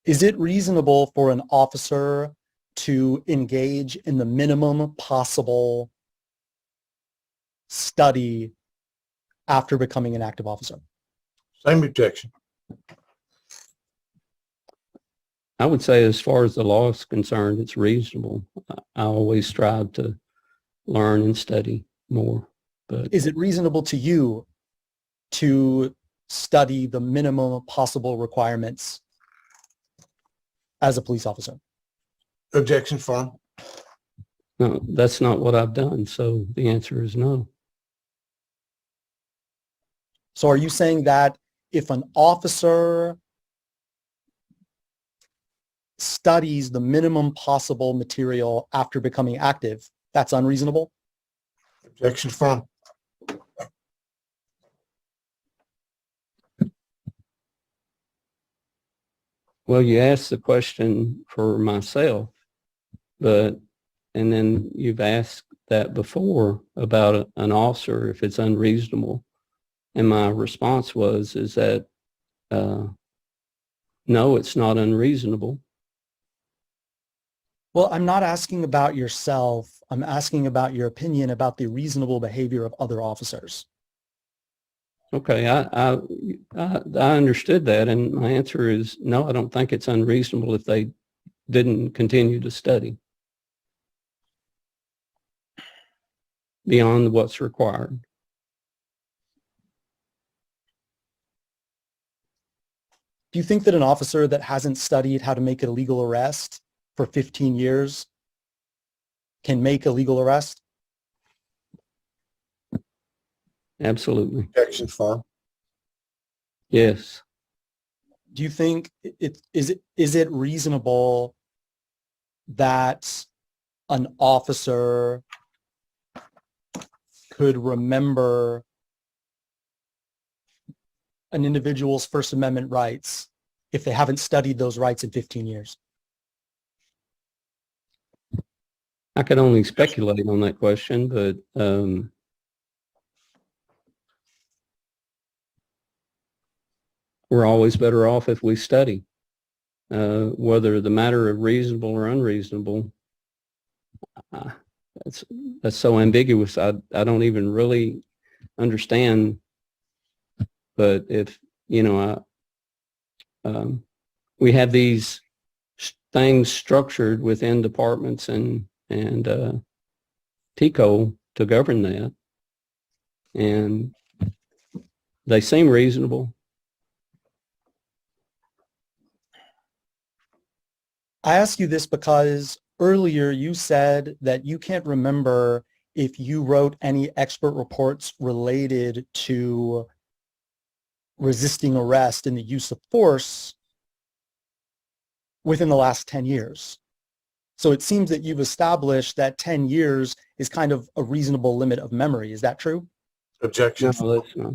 Is it reasonable for an officer to engage in the minimum possible study after becoming an active officer? Same objection. I would say as far as the law is concerned, it's reasonable. I always strive to learn and study more. But Is it reasonable to you to study the minimum possible requirements as a police officer? Objection firm. no, that's not what I've done. So the answer is no. So are you saying that if an officer studies the minimum possible material after becoming active, that's unreasonable? Objection firm. Well, you asked the question for myself, and then you've asked that before about an officer, if it's unreasonable. And my response is that, no, it's not unreasonable. Well, I'm not asking about yourself. I'm asking about your opinion about the reasonable behavior of other officers. Okay, I understood that, and my answer is no, I don't think it's unreasonable if they didn't continue to study beyond what's required. Do you think that an officer that hasn't studied how to make a legal arrest for 15 years can make a legal arrest? Absolutely. Objection firm. Yes. Do you think is it reasonable that an officer could remember an individual's First Amendment rights if they haven't studied those rights in 15 years? I could only speculate on that question, but we're always better off if we study. Whether the matter of reasonable or unreasonable, that's so ambiguous. I don't even really understand. But if, we have these things structured within departments and TCO to govern that, and they seem reasonable. I ask you this because earlier you said that you can't remember if you wrote any expert reports related to resisting arrest and the use of force within the last 10 years. So it seems that you've established that 10 years is kind of a reasonable limit of memory. Is that true? Objection. No, that's not.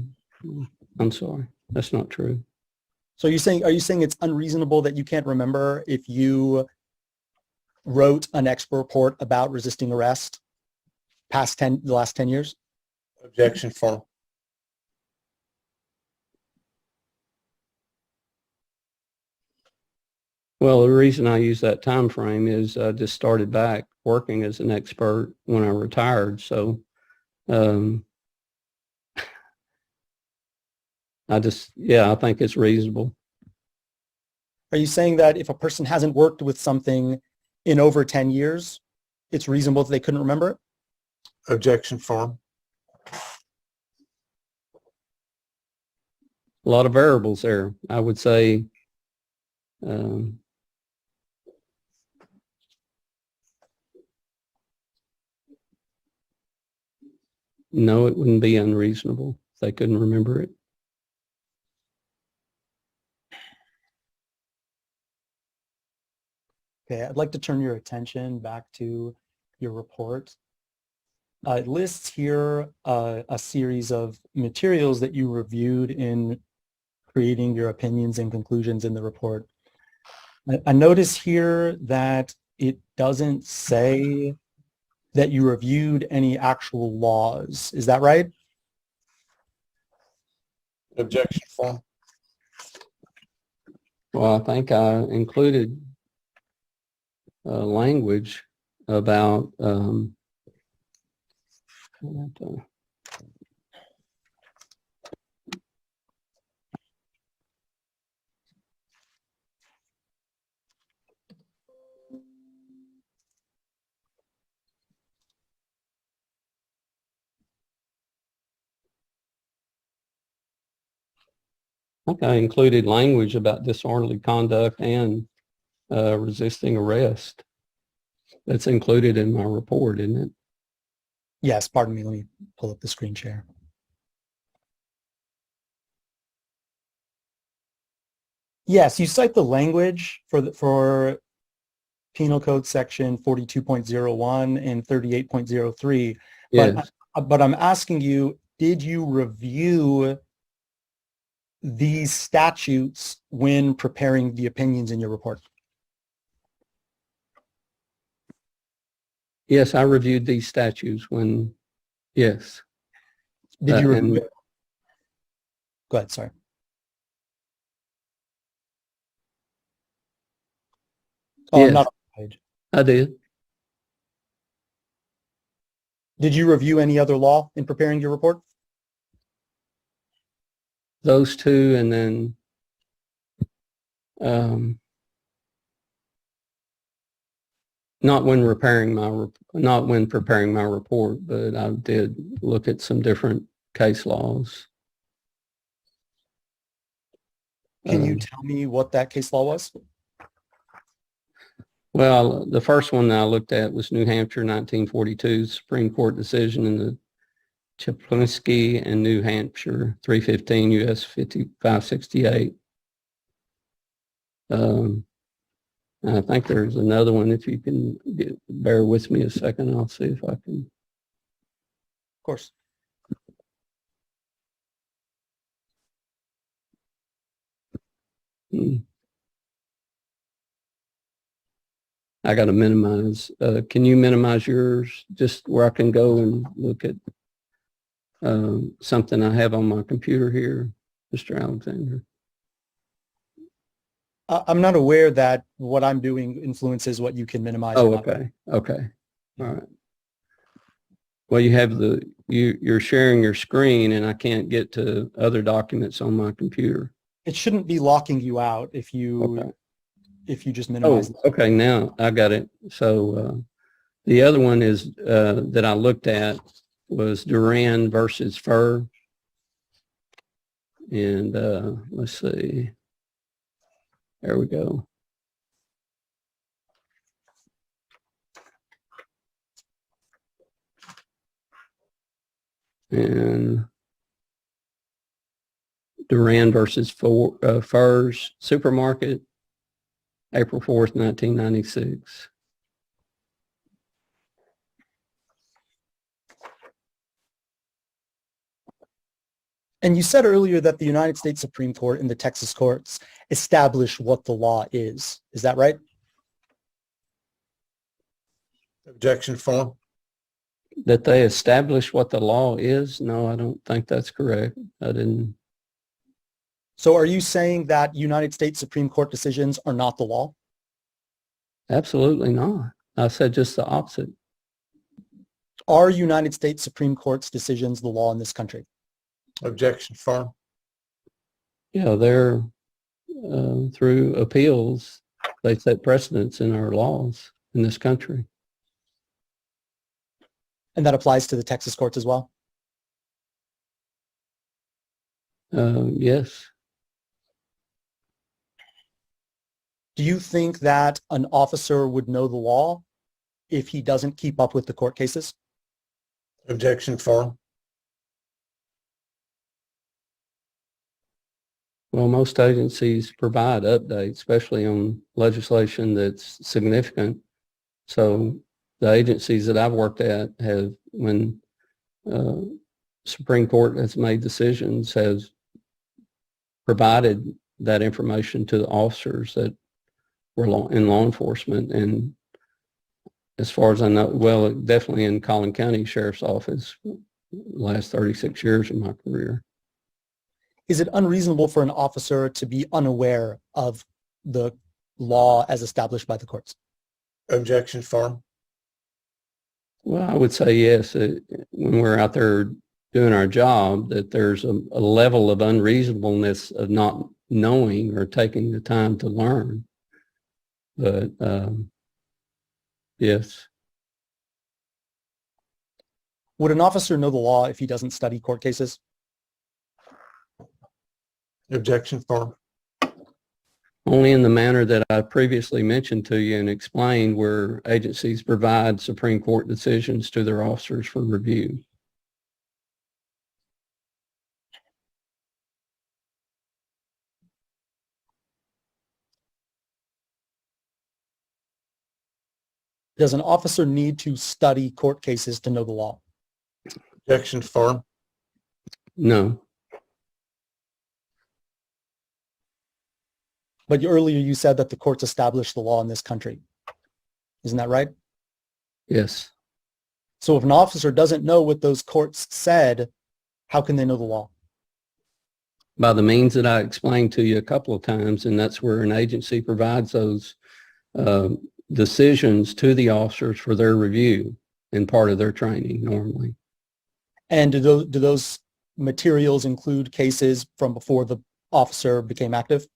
I'm sorry. That's not true. So are you saying it's unreasonable that you can't remember if you wrote an expert report about resisting arrest the last 10 years? Objection firm. Well, the reason I use that time frame is I just started back working as an expert when I retired. So I think it's reasonable. Are you saying that if a person hasn't worked with something in over 10 years, it's reasonable that they couldn't remember it? Objection firm. A lot of variables there. I would say no, it wouldn't be unreasonable if they couldn't remember it. Okay, I'd like to turn your attention back to your report. It lists here a series of materials that you reviewed in creating your opinions and conclusions in the report. I notice here that it doesn't say that you reviewed any actual laws. Is that right? Objection firm. Well, I think I included language about I think I included language about disorderly conduct and resisting arrest. That's included in my report, isn't it? Yes, pardon me. Let me pull up the screen share. Yes, you cite the language for Penal Code Section 42.01 and 38.03, Yes. but I'm asking you, did you review these statutes when preparing the opinions in your report? Yes, I reviewed these statutes when, yes. Did you And review? Go ahead, sorry. Oh, I'm yes, not on the page. I did. Did you review any other law in preparing your report? Those two, and then not when preparing my report, but I did look at some different case laws. Can you tell me what that case law was? Well, the first one that I looked at was New Hampshire 1942 Supreme Court decision in the Chaplinsky and New Hampshire 315 U.S. 5568. I think there's another one. If you can bear with me a second, I'll see if I can. Of course. I got to minimize. Can you minimize yours just where I can go and look at something I have on my computer here, Mr. Alexander? I'm not aware that what I'm doing influences what you can minimize. Oh, okay. Okay. All right. Well, you have you're sharing your screen and I can't get to other documents on my computer. It shouldn't be locking you out if you just minimize. Oh, okay. Now I got it. So the other one is that I looked at was Duran versus Furr. And let's see. There we go. And Duran versus Furr's Supermarket, April 4th, 1996. And you said earlier that the United States Supreme Court and the Texas courts establish what the law is. Is that right? Objection form. That they establish what the law is? No, I don't think that's correct. I didn't. So are you saying that United States Supreme Court decisions are not the law? Absolutely not. I said just the opposite. Are United States Supreme Court's decisions the law in this country? Objection form. Yeah, they're through appeals, they set precedents in our laws in this country. And that applies to the Texas courts as well? Yes. Do you think that an officer would know the law if he doesn't keep up with the court cases? Objection form. Well, most agencies provide updates, especially on legislation that's significant. So the agencies that I've worked at have, when Supreme Court has made decisions, has provided that information to the officers that were in law enforcement. And as far as I know, well, definitely in Collin County Sheriff's Office, last 36 years of my career. Is it unreasonable for an officer to be unaware of the law as established by the courts? Objection form. Well, I would say yes. When we're out there doing our job, that there's a level of unreasonableness of not knowing or taking the time to learn. But yes. Would an officer know the law if he doesn't study court cases? Objection form. Only in the manner that I previously mentioned to you and explained, where agencies provide Supreme Court decisions to their officers for review. Does an officer need to study court cases to know the law? Objection form. No. But earlier you said that the courts established the law in this country. Isn't that right? Yes. So if an officer doesn't know what those courts said, how can they know the law? By the means that I explained to you a couple of times, and that's where an agency provides those decisions to the officers for their review and part of their training normally. And do those materials include cases from before the officer became active?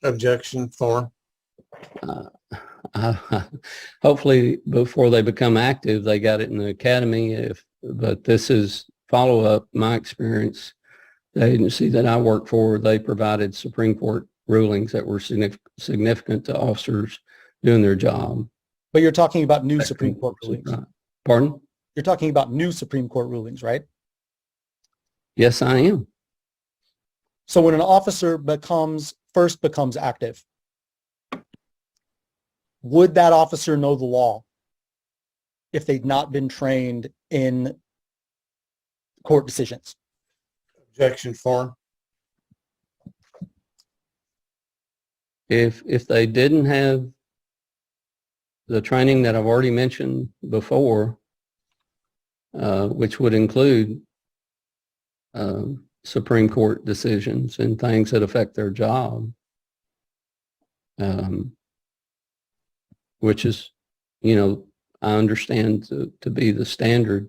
Objection form. Hopefully before they become active, they got it in the academy. But this is follow-up. My experience, the agency that I work for, they provided Supreme Court rulings that were significant to officers doing their job. But you're talking about new Supreme Court rulings. Pardon? You're talking about new Supreme Court rulings, right? Yes, I am. So when an officer first becomes active, would that officer know the law if they'd not been trained in court decisions? Objection form. If they didn't have the training that I've already mentioned before, which would include Supreme Court decisions and things that affect their job, which is, I understand to be the standard.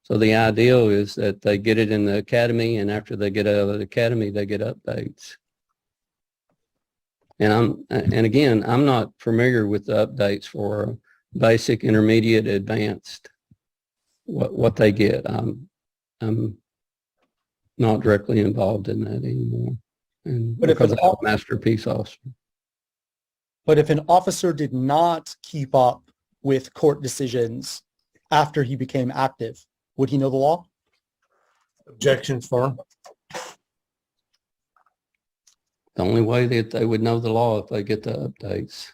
So the ideal is that they get it in the academy, and after they get out of the academy, they get updates. And again, I'm not familiar with the updates for basic, intermediate, advanced, what they get. I'm not directly involved in that anymore. And But if because I'm a master peace officer. But if an officer did not keep up with court decisions after he became active, would he know the law? Objection form. The only way that they would know the law if they get the updates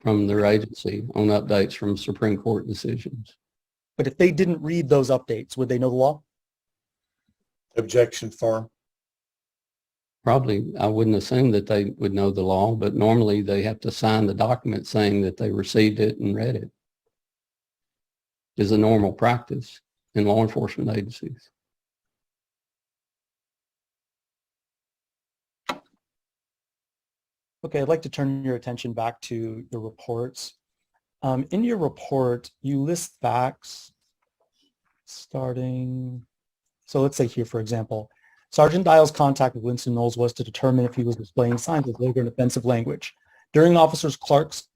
from their agency on updates from Supreme Court decisions. But if they didn't read those updates, would they know the law? Objection form. Probably, I wouldn't assume that they would know the law, but normally they have to sign the document saying that they received it and read it. Is a normal practice in law enforcement agencies. Okay, I'd like to turn your attention back to your reports. In your report, you list facts starting, so let's say here, for example, Sergeant Dial's contact with Winston Knowles was to determine if he was displaying signs of vulgar and offensive language. During Officer Clark's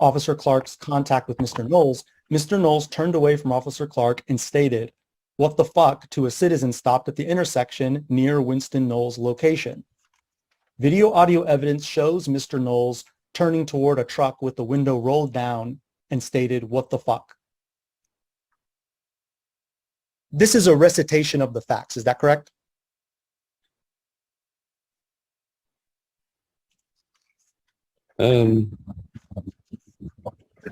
contact with Mr. Knowles turned away from Officer Clark and stated, "What the fuck?" to a citizen stopped at the intersection near Winston Knowles' location. Video audio evidence shows Mr. Knowles turning toward a truck with the window rolled down and stated, "What the fuck?" This is a recitation of the facts. Is that correct?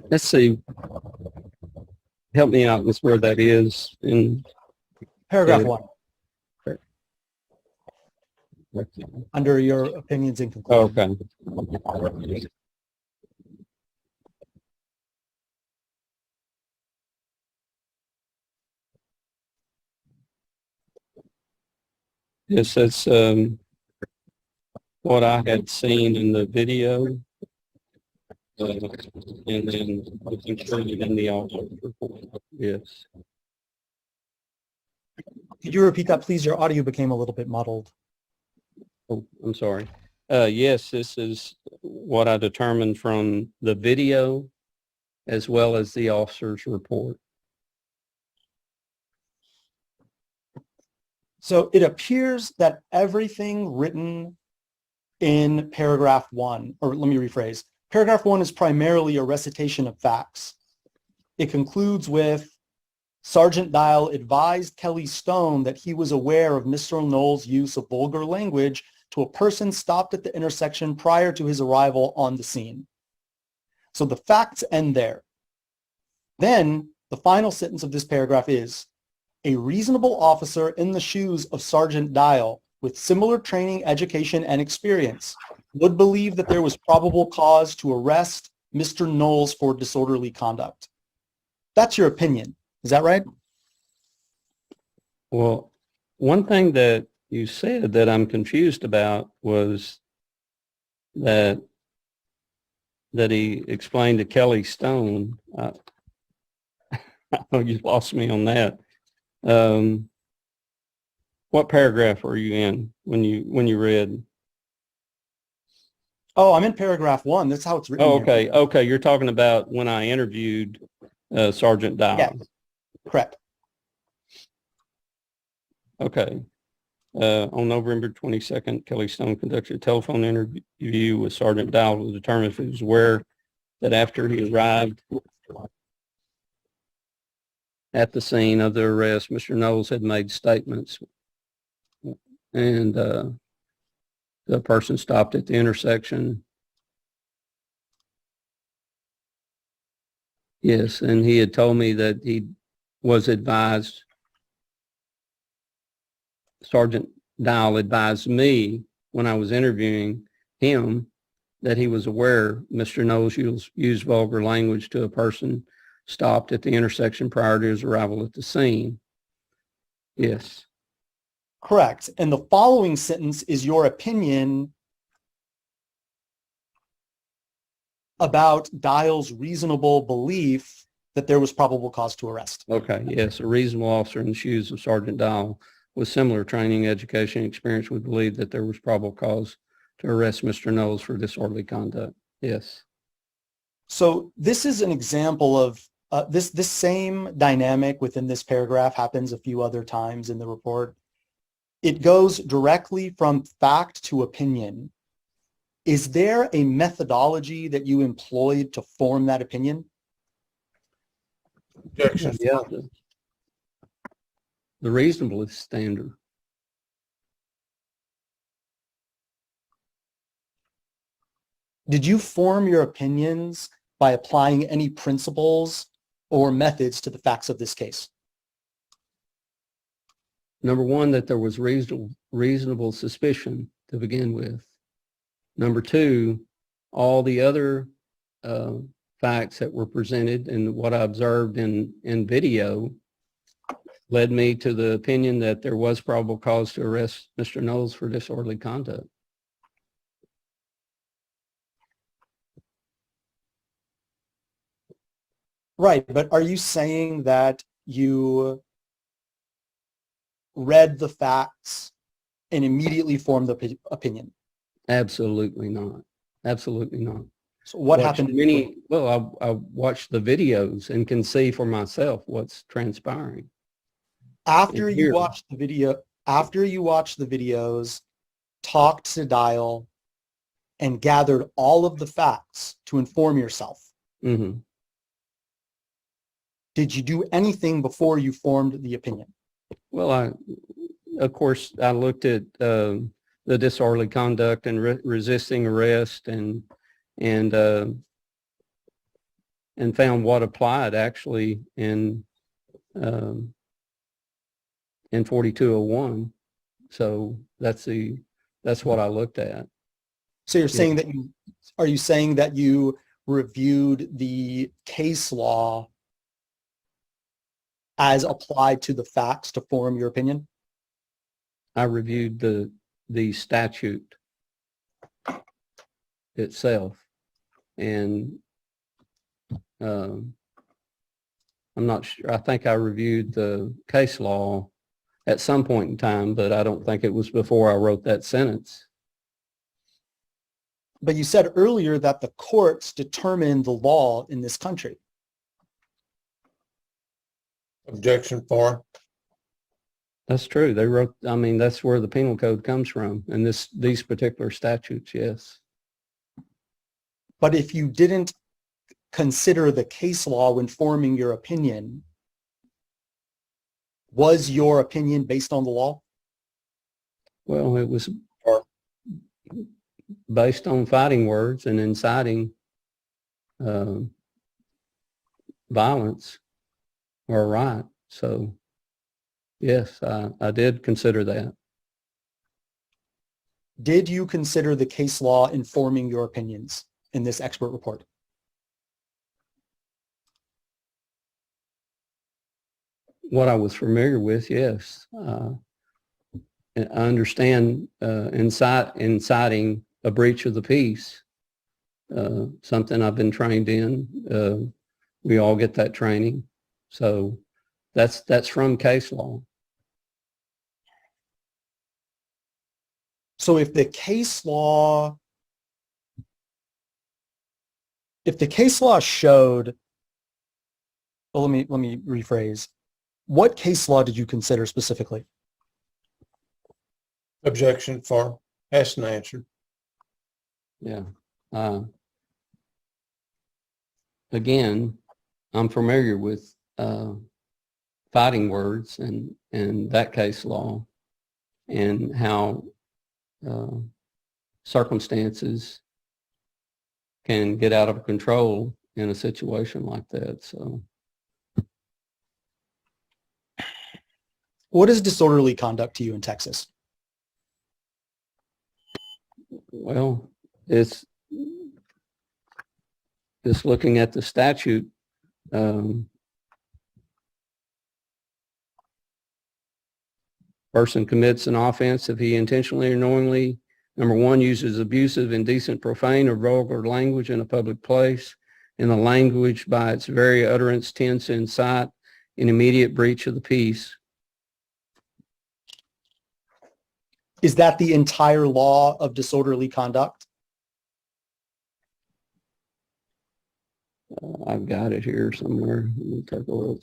Let's see. Help me out with where that is in Paragraph 1. Under your opinions and conclusions. Okay. Yes, that's what I had seen in the video, and then it's included in the audio report. Yes. Could you repeat that, please? Your audio became a little bit muddled. Oh, I'm sorry. Yes, this is what I determined from the video as well as the officer's report. So it appears that everything written in paragraph 1, or let me rephrase, paragraph 1 is primarily a recitation of facts. It concludes with Sergeant Dial advised Kelly Stone that he was aware of Mr. Knowles' use of vulgar language to a person stopped at the intersection prior to his arrival on the scene. So the facts end there. Then the final sentence of this paragraph is, a reasonable officer in the shoes of Sergeant Dial with similar training, education, and experience would believe that there was probable cause to arrest Mr. Knowles for disorderly conduct. That's your opinion. Is that right? Well, one thing that you said that I'm confused about was that he explained to Kelly Stone. Oh, you lost me on that. What paragraph are you in when you read? Oh, I'm in paragraph 1. That's how it's written. Oh, here. okay. Okay. You're talking about when I interviewed Sergeant Dial. Yeah, correct. Okay. On November 22nd, Kelly Stone conducted a telephone interview with Sergeant Dial to determine if he was aware that after he arrived at the scene of the arrest, Mr. Knowles had made statements and the person stopped at the intersection. Yes, and he had told me that he was advised, Sergeant Dial advised me when I was interviewing him that he was aware Mr. Knowles used vulgar language to a person stopped at the intersection prior to his arrival at the scene. Yes. Correct. And the following sentence is your opinion about Dial's reasonable belief that there was probable cause to arrest. Okay. Yes. A reasonable officer in the shoes of Sergeant Dial with similar training, education, and experience would believe that there was probable cause to arrest Mr. Knowles for disorderly conduct. Yes. So this is an example of this same dynamic within this paragraph happens a few other times in the report. It goes directly from fact to opinion. Is there a methodology that you employed to form that opinion? Objection. Yeah. The reasonableness standard. Did you form your opinions by applying any principles or methods to the facts of this case? Number one, that there was reasonable suspicion to begin with. Number two, all the other facts that were presented and what I observed in video led me to the opinion that there was probable cause to arrest Mr. Knowles for disorderly conduct. Right, but are you saying that you read the facts and immediately formed the opinion? Absolutely not. Absolutely not. So what happened? Well, I watched the videos and can see for myself what's transpiring. After you watched the videos, talked to Dial, and gathered all of the facts to inform yourself, Mm-hmm. did you do anything before you formed the opinion? Well, of course, I looked at the disorderly conduct and resisting arrest and found what applied actually in 4201. So that's what I looked at. So you're saying that are you saying that you reviewed the case law as applied to the facts to form your opinion? I reviewed the statute itself, and I'm not sure. I think I reviewed the case law at some point in time, but I don't think it was before I wrote that sentence. But you said earlier that the courts determine the law in this country. Objection for. That's true. They wrote, I mean, that's where the penal code comes from, and these particular statutes, yes. But if you didn't consider the case law when forming your opinion, was your opinion based on the law? Well, it was based on fighting words and inciting violence or a riot. So, yes, I did consider that. Did you consider the case law in forming your opinions in this expert report? What I was familiar with, yes. I understand inciting a breach of the peace, something I've been trained in. We all get that training. So that's from case law. So if the case law showed, well, let me rephrase. What case law did you consider specifically? Objection, farm. Asked and answered. Yeah. Again, I'm familiar with fighting words and that case law and how circumstances can get out of control in a situation like that. So, What is disorderly conduct to you in Texas? well, it's looking at the statute. Person commits an offense if he intentionally or knowingly, number one, uses abusive, indecent, profane, or vulgar language in a public place, and the language by its very utterance tends to incite an immediate breach of the peace. Is that the entire law of disorderly conduct? I've got it here somewhere. Let me take a look.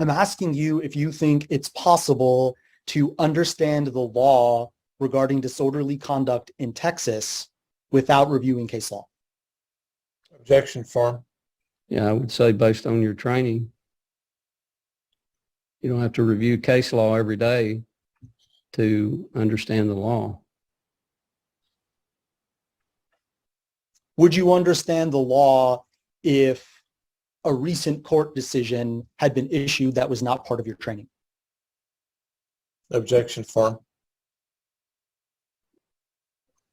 I'm asking you if you think it's possible to understand the law regarding disorderly conduct in Texas without reviewing case law. Objection, farm. Yeah, I would say based on your training, you don't have to review case law every day to understand the law. Would you understand the law if a recent court decision had been issued that was not part of your training? Objection, farm.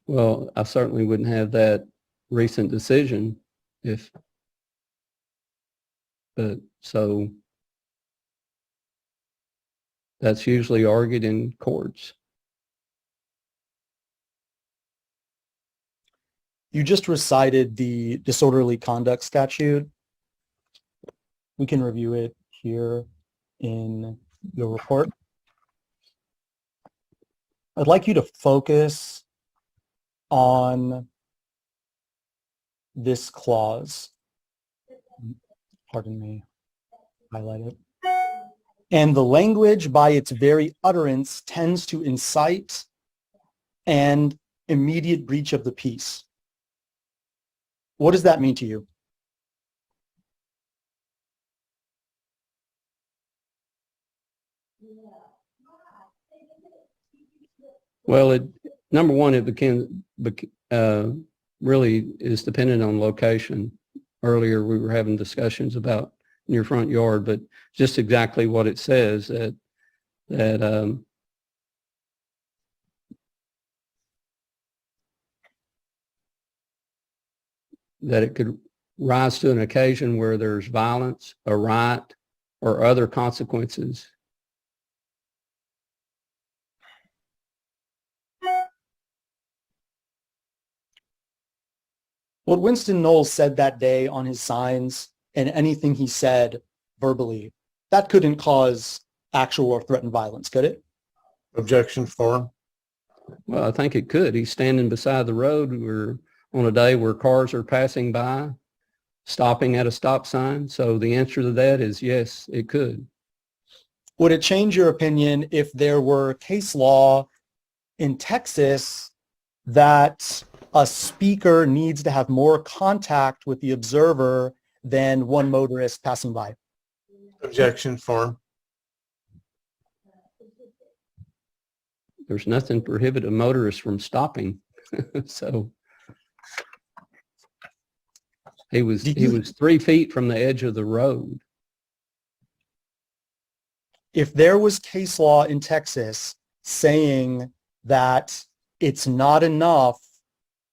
Well, I certainly wouldn't have that recent decision but so that's usually argued in courts. You just recited the disorderly conduct statute. We can review it here in your report. I'd like you to focus on this clause. Pardon me, highlight it. And the language by its very utterance tends to incite an immediate breach of the peace. What does that mean to you? Well, number one, it really is dependent on location. Earlier, we were having discussions about in your front yard, but just exactly what it says that it could rise to an occasion where there's violence, a riot, or other consequences. What Winston Knowles said that day on his signs and anything he said verbally, that couldn't cause actual or threatened violence, could it? Objection form. Well, I think it could. He's standing beside the road on a day where cars are passing by, stopping at a stop sign. So the answer to that is yes, it could. Would it change your opinion if there were case law in Texas that a speaker needs to have more contact with the observer than one motorist passing by? Objection form. There's nothing prohibit a motorist from stopping. So he was 3 feet from the edge of the road. If there was case law in Texas saying that it's not enough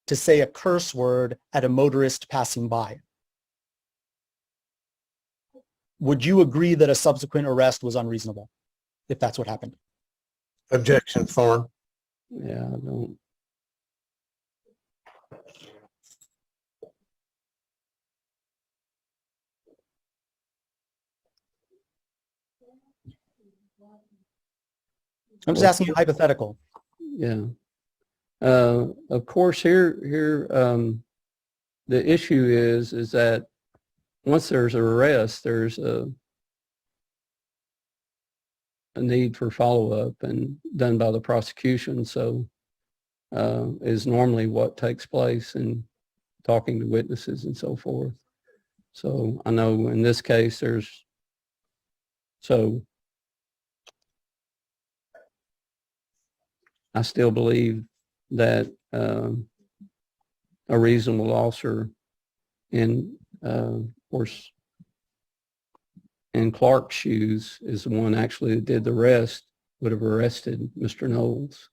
to say a curse word at a motorist passing by, would you agree that a subsequent arrest was unreasonable if that's what happened? Objection form. Yeah, I don't. I'm just asking you hypothetical. Yeah. Of course, here the issue is that once there's an arrest, there's a need for follow-up and done by the prosecution. So is normally what takes place in talking to witnesses and so forth. So I know in this case I still believe that a reasonable officer in, of course, in Clark's shoes is the one actually that did the arrest, would have arrested Mr. Knowles.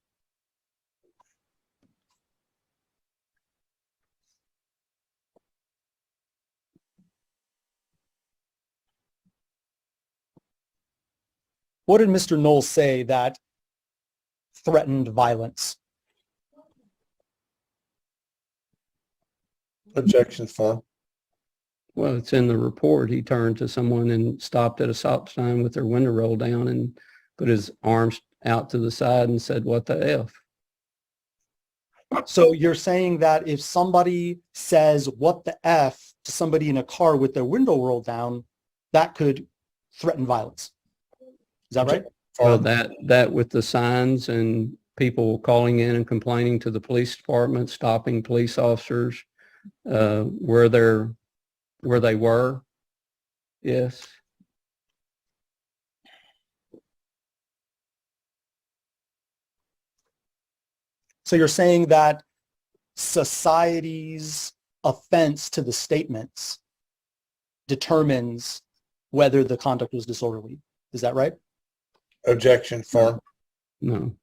What did Mr. Knowles say that threatened violence? Objection form. Well, it's in the report. He turned to someone and stopped at a stop sign with their window rolled down and put his arms out to the side and said, "What the F?" So you're saying that if somebody says "what the F" to somebody in a car with their window rolled down, that could threaten violence. Is that right? Well, that with the signs and people calling in and complaining to the police department, stopping police officers where they were. Yes. So you're saying that society's offense to the statements determines whether the conduct was disorderly. Is that right? Objection form. No.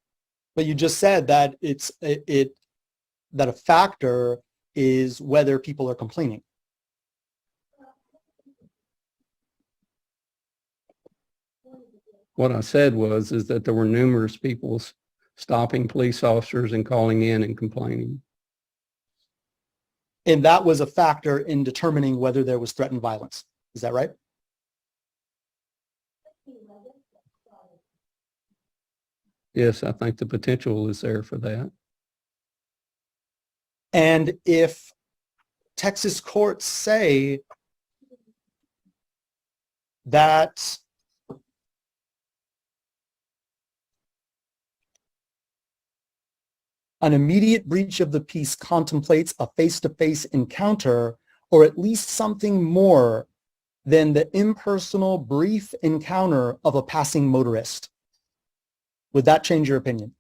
But you just said that that a factor is whether people are complaining. What I said is that there were numerous people stopping police officers and calling in and complaining. And that was a factor in determining whether there was threatened violence. Is that right? Yes, I think the potential is there for that. And if Texas courts say that an immediate breach of the peace contemplates a face-to-face encounter, or at least something more than the impersonal, brief encounter of a passing motorist, would that change your opinion?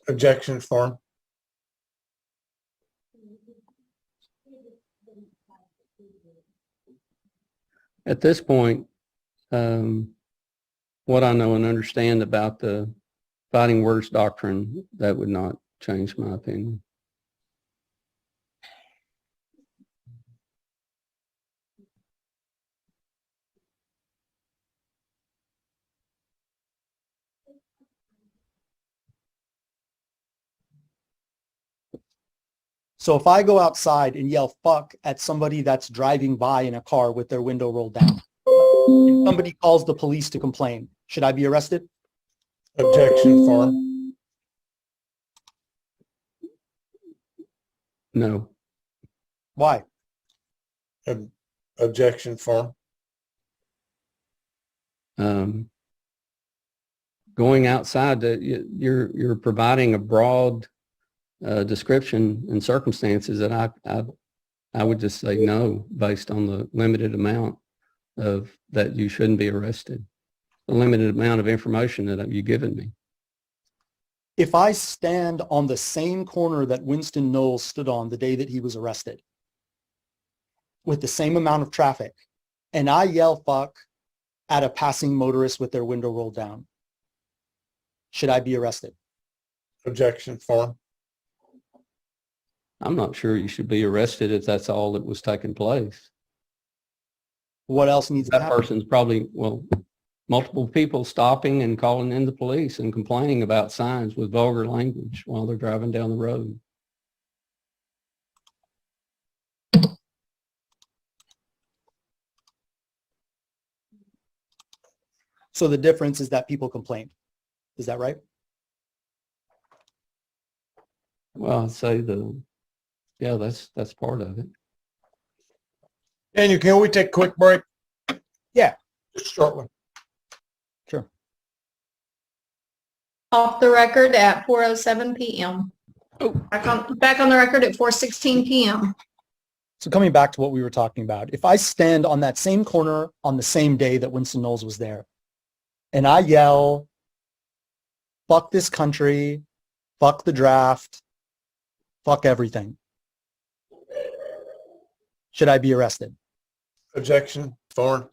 Objection form. At this point, what I know and understand about the fighting words doctrine, that would not change my opinion. So if I go outside and yell fuck at somebody that's driving by in a car with their window rolled down, and somebody calls the police to complain, Should I be arrested? Objection, Farm. No. Why? Objection, Farm. Going outside, you're providing a broad description and circumstances that I would just say no, based on the limited amount of that you shouldn't be arrested, the limited amount of information that you've given me. If I stand on the same corner that Winston Knowles stood on the day that he was arrested, with the same amount of traffic, and I yell fuck at a passing motorist with their window rolled down, should I be arrested? Objection, Farm. I'm not sure you should be arrested if that's all that was taking place. What else needs to That happen? person's probably, well, multiple people stopping and calling in the police and complaining about signs with vulgar language while they're driving down the road. So the difference is that people complained. Is that right? Well, I'd say yeah, that's part of it. Daniel, can we take a quick break? Yeah. Just a short one. Sure. Off the record at 4:07 p.m. Oh. Back on the record at 4:16 p.m. So coming back to what we were talking about, if I stand on that same corner on the same day that Winston Knowles was there, and I yell, fuck this country, fuck the draft, fuck everything, should I be arrested? Objection, Thorne.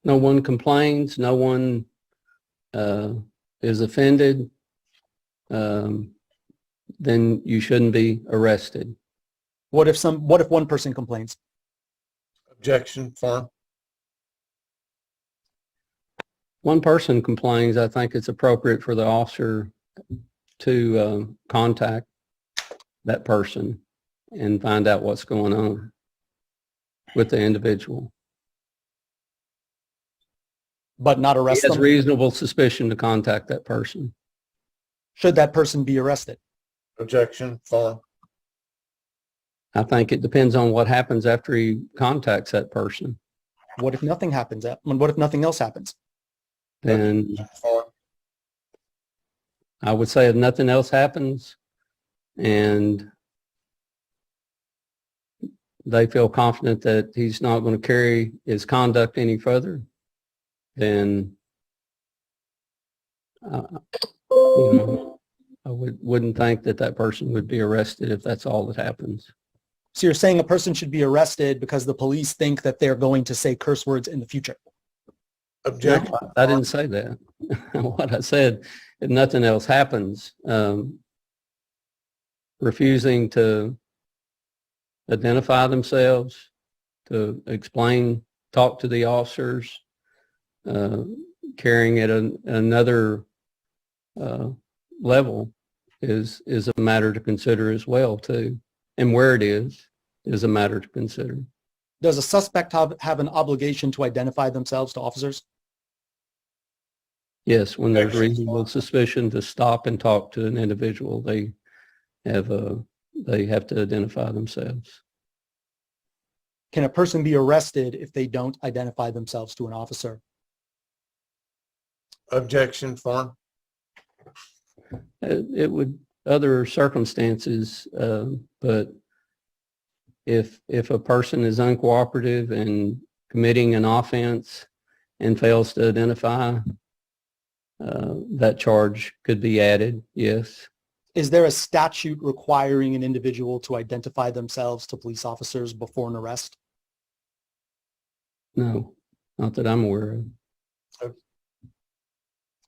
No one complains, no one is offended, then you shouldn't be arrested. What if one person complains? Objection, Thorne. One person complains, I think it's appropriate for the officer to contact that person and find out what's going on with the individual. But not He arrest has them? reasonable suspicion to contact that person. Should that person be arrested? Objection, Thorne. I think it depends on what happens after he contacts that person. What if nothing happens? What if nothing else happens? Then Thorne. I would say if nothing else happens and they feel confident that he's not going to carry his conduct any further, then I wouldn't think that person would be arrested if that's all that happens. So you're saying a person should be arrested because the police think that they're going to say curse words in the future? Objection. No, I didn't say that. What I said, if nothing else happens, refusing to identify themselves, to explain, talk to the officers, carrying it another level is a matter to consider as well too, and where it is a matter to consider. Does a suspect have an obligation to identify themselves to officers? Yes, when there's reasonable suspicion to stop and talk to an individual, they have to identify themselves. Can a person be arrested if they don't identify themselves to an officer? Objection, Thorne. It would other circumstances, but if a person is uncooperative and committing an offense and fails to identify, that charge could be added, yes. Is there a statute requiring an individual to identify themselves to police officers before an arrest? No, not that I'm aware of.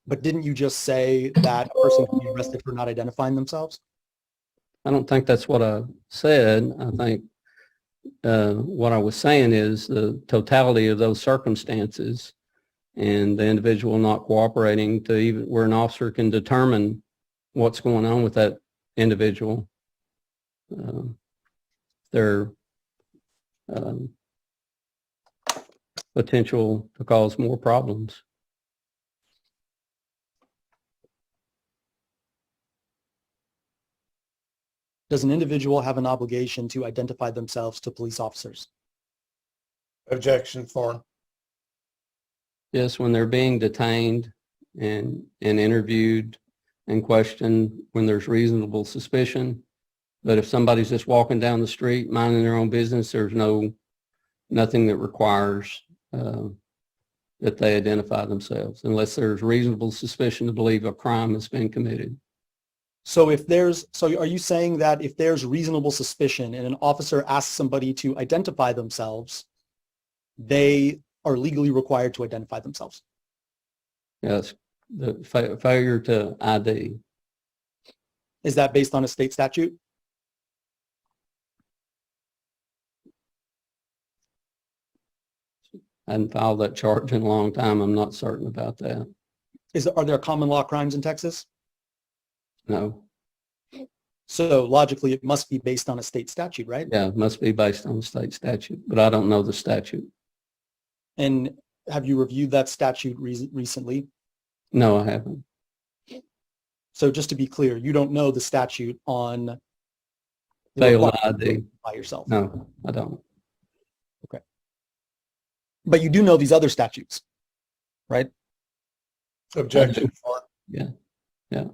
But didn't you just say that a person can be arrested for not identifying themselves? I don't think that's what I said. I think what I was saying is the totality of those circumstances and the individual not cooperating to even where an officer can determine what's going on with that individual. Their potential to cause more problems. Does an individual have an obligation to identify themselves to police officers? Objection, Thorne. Yes, when they're being detained and interviewed and questioned when there's reasonable suspicion. But if somebody's just walking down the street minding their own business, there's nothing that requires that they identify themselves unless there's reasonable suspicion to believe a crime has been committed. So are you saying that if there's reasonable suspicion and an officer asks somebody to identify themselves, they are legally required to identify themselves? Yes, the failure to ID. Is that based on a state statute? I hadn't filed that charge in a long time. I'm not certain about that. Are there common law crimes in Texas? No. So logically, it must be based on a state statute, right? Yeah, it must be based on the state statute, but I don't know the statute. And have you reviewed that statute recently? No, I haven't. So just to be clear, you don't know the statute on the Failed requirement to ID. identify yourself. No, I don't. But you do know these other statutes, right? Objection, Thorne. Yeah, yeah.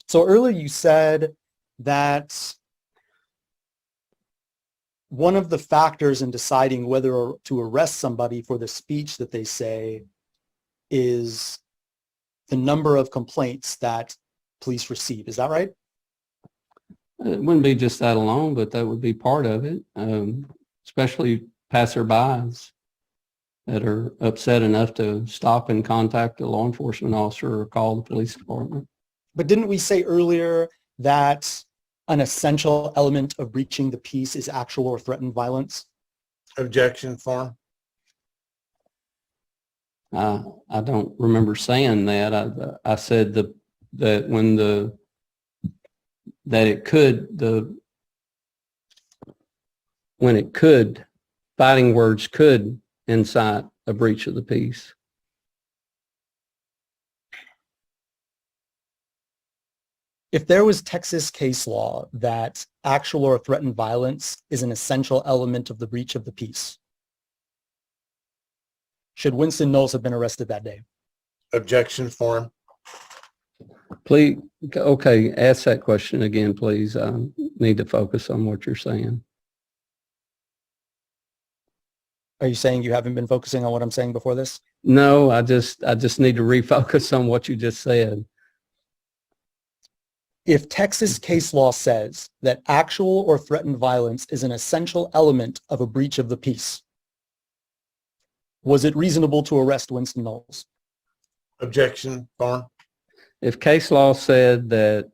So earlier you said that one of the factors in deciding whether to arrest somebody for the speech that they say is the number of complaints that police receive. Is that right? It wouldn't be just that alone, but that would be part of it, especially passerbys that are upset enough to stop and contact a law enforcement officer or call the police department. But didn't we say earlier that an essential element of breaching the peace is actual or threatened violence? Objection, Thorne. I don't remember saying that. I said that when it could, fighting words could incite a breach of the peace. If there was Texas case law that actual or threatened violence is an essential element of the breach of the peace, should Winston Knowles have been arrested that day? Objection, Thorne. Please, okay, ask that question again, please. I need to focus on what you're saying. Are you saying you haven't been focusing on what I'm saying before this? No, I just need to refocus on what you just said. If Texas case law says that actual or threatened violence is an essential element of a breach of the peace, was it reasonable to arrest Winston Knowles? Objection, Thorne. If case law said that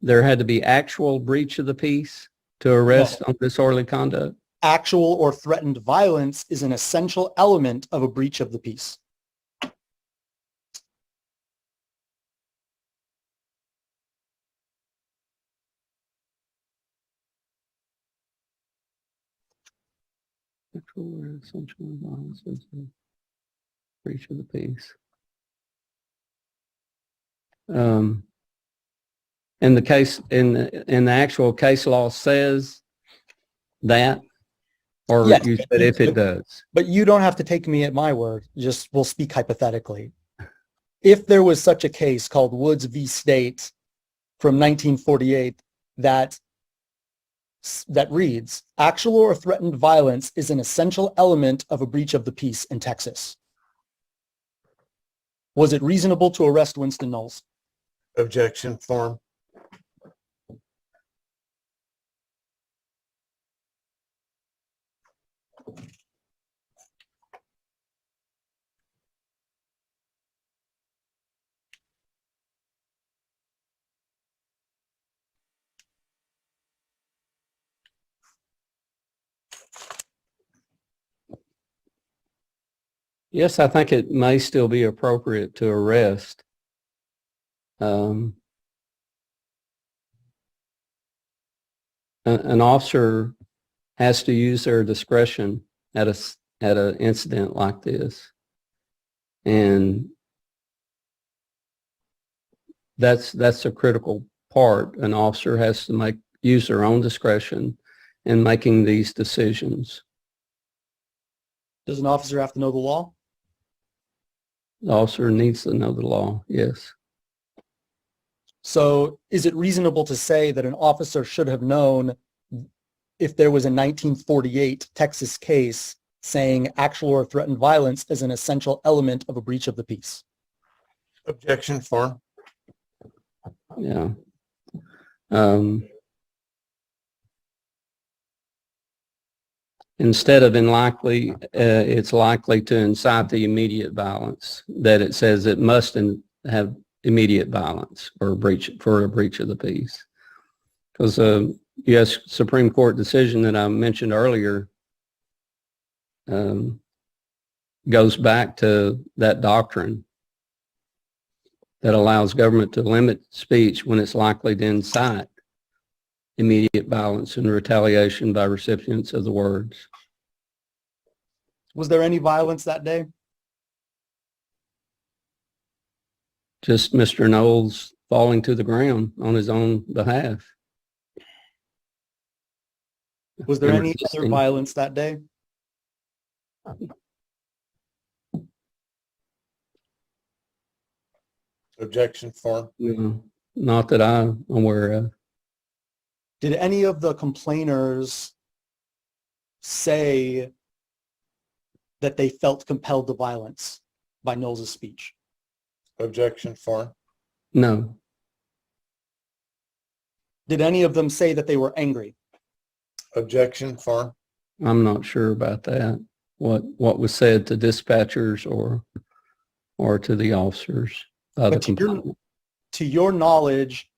there had to be actual breach of the peace to arrest on disorderly conduct? Actual or threatened violence is an essential element of a breach of the peace. Actual or essential violence is a breach of the peace. And the case in the actual case law says that, or Yes, you said if it does. But you don't have to take me at my word. Just we'll speak hypothetically. If there was such a case called Woods v. State from 1948 that reads, actual or threatened violence is an essential element of a breach of the peace in Texas, was it reasonable to arrest Winston Knowles? Objection, Thorne. Yes, I think it may still be appropriate to arrest. An officer has to use their discretion at an incident like this, and that's a critical part. An officer has to use their own discretion in making these decisions. Does an officer have to know the law? The officer needs to know the law, yes. So is it reasonable to say that an officer should have known if there was a 1948 Texas case saying actual or threatened violence is an essential element of a breach of the peace? Objection, Farn. Yeah. Instead of unlikely, it's likely to incite the immediate violence, that it says it must have immediate violence or a breach of the peace. Because U.S. Supreme Court decision that I mentioned earlier goes back to that doctrine that allows government to limit speech when it's likely to incite immediate violence and retaliation by recipients of the words. Was there any violence that day? Just Mr. Knowles falling to the ground on his own behalf. Was there And any other resisting. violence that day? Objection, Farn. Not that I'm aware of. Did any of the complainers say that they felt compelled to violence by Knowles' speech? Objection, Farn. No. Did any of them say that they were angry? Objection, Farn. I'm not sure about that. What was said to dispatchers or to the officers by the But complainant. to your knowledge,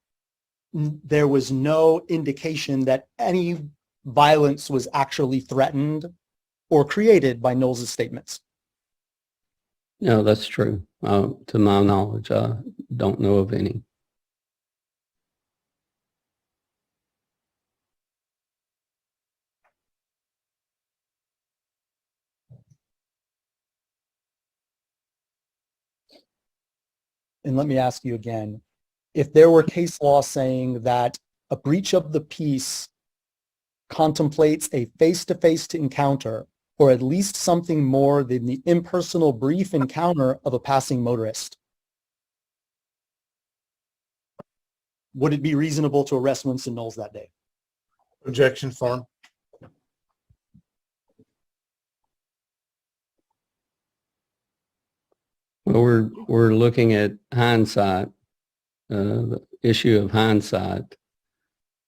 there was no indication that any violence was actually threatened or created by Knowles' statements. No, that's true. To my knowledge, I don't know of any. And let me ask you again, if there were case law saying that a breach of the peace contemplates a face-to-face encounter, or at least something more than the impersonal brief encounter of a passing motorist, would it be reasonable to arrest Winston Knowles that day? Objection, Farn. Well, we're looking at hindsight, the issue of hindsight,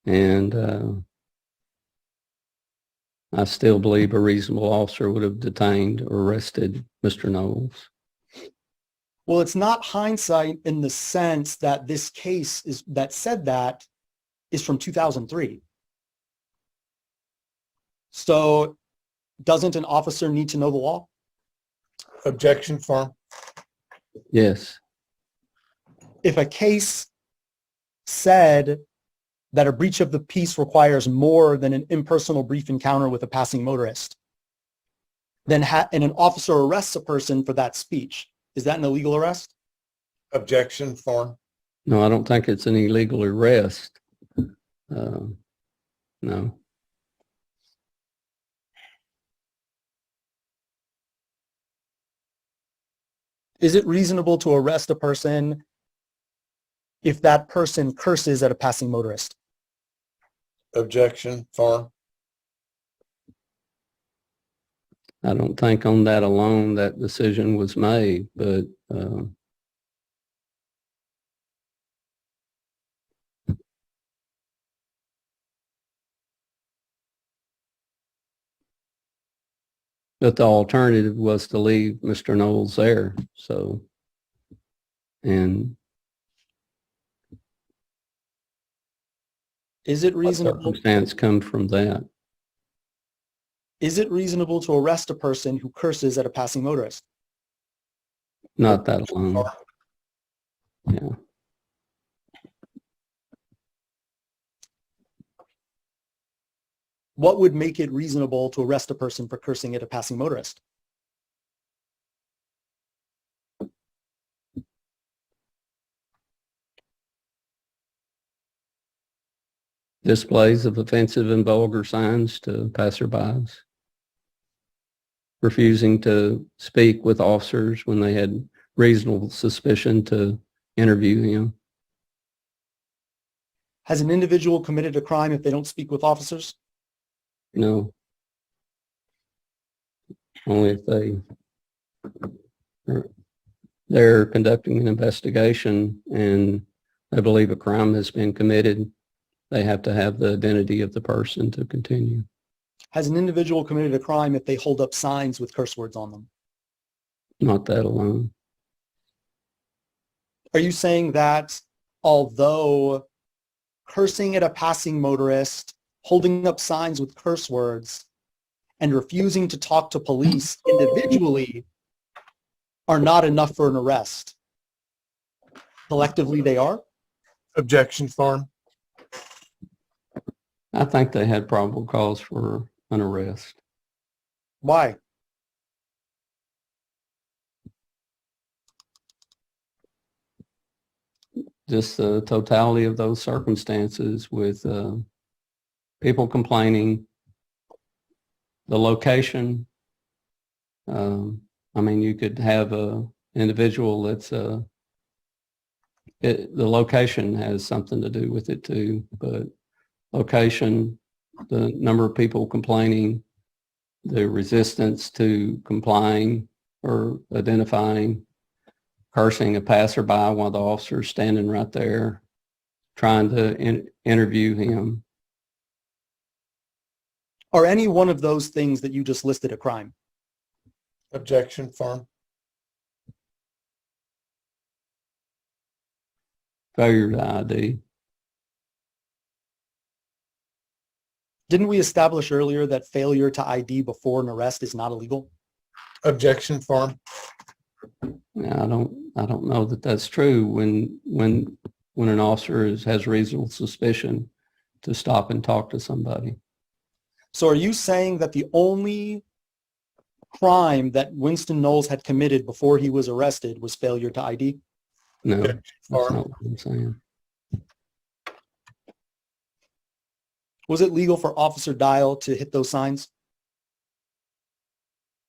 and I still believe a reasonable officer would have detained or arrested Mr. Knowles. Well, it's not hindsight in the sense that this case is from 2003. So doesn't an officer need to know the law? Objection, Farn. Yes. If a case said that a breach of the peace requires more than an impersonal brief encounter with a passing motorist, then and an officer arrests a person for that speech, is that an illegal arrest? Objection, Farn. No, I don't think it's an illegal arrest. No. Is it reasonable to arrest a person if that person curses at a passing motorist? Objection, Farn. I don't think on that alone that decision was made, but the alternative was to leave Mr. Knowles there. So, and Is it what reasonable? circumstance come from that? Is it reasonable to arrest a person who curses at a passing motorist? Not that alone. Yeah. What would make it reasonable to arrest a person for cursing at a passing motorist? Displays of offensive and vulgar signs to passerbys. Refusing to speak with officers when they had reasonable suspicion to interview him. Has an individual committed a crime if they don't speak with officers? No. Only if they're conducting an investigation and they believe a crime has been committed, they have to have the identity of the person to continue. Has an individual committed a crime if they hold up signs with curse words on them? Not that alone. Are you saying that although cursing at a passing motorist, holding up signs with curse words, and refusing to talk to police individually are not enough for an arrest, collectively they are? Objection, Farm. I think they had probable cause for an arrest. Why? Just the totality of those circumstances with people complaining, the location. I mean, you could have a individual that's the location has something to do with it too, but location, the number of people complaining, the resistance to complying or identifying, cursing a passerby while the officer's standing right there trying to interview him. Are any one of those things that you just listed a crime? Objection, Farm. Failure to ID. Didn't we establish earlier that failure to ID before an arrest is not illegal? Objection, Farm. I don't know that that's true when an officer has reasonable suspicion to stop and talk to somebody. So are you saying that the only crime that Winston Knowles had committed before he was arrested was failure to ID? No, Objection, that's Farm. not what I'm saying. Was it legal for Officer Dial to hit those signs?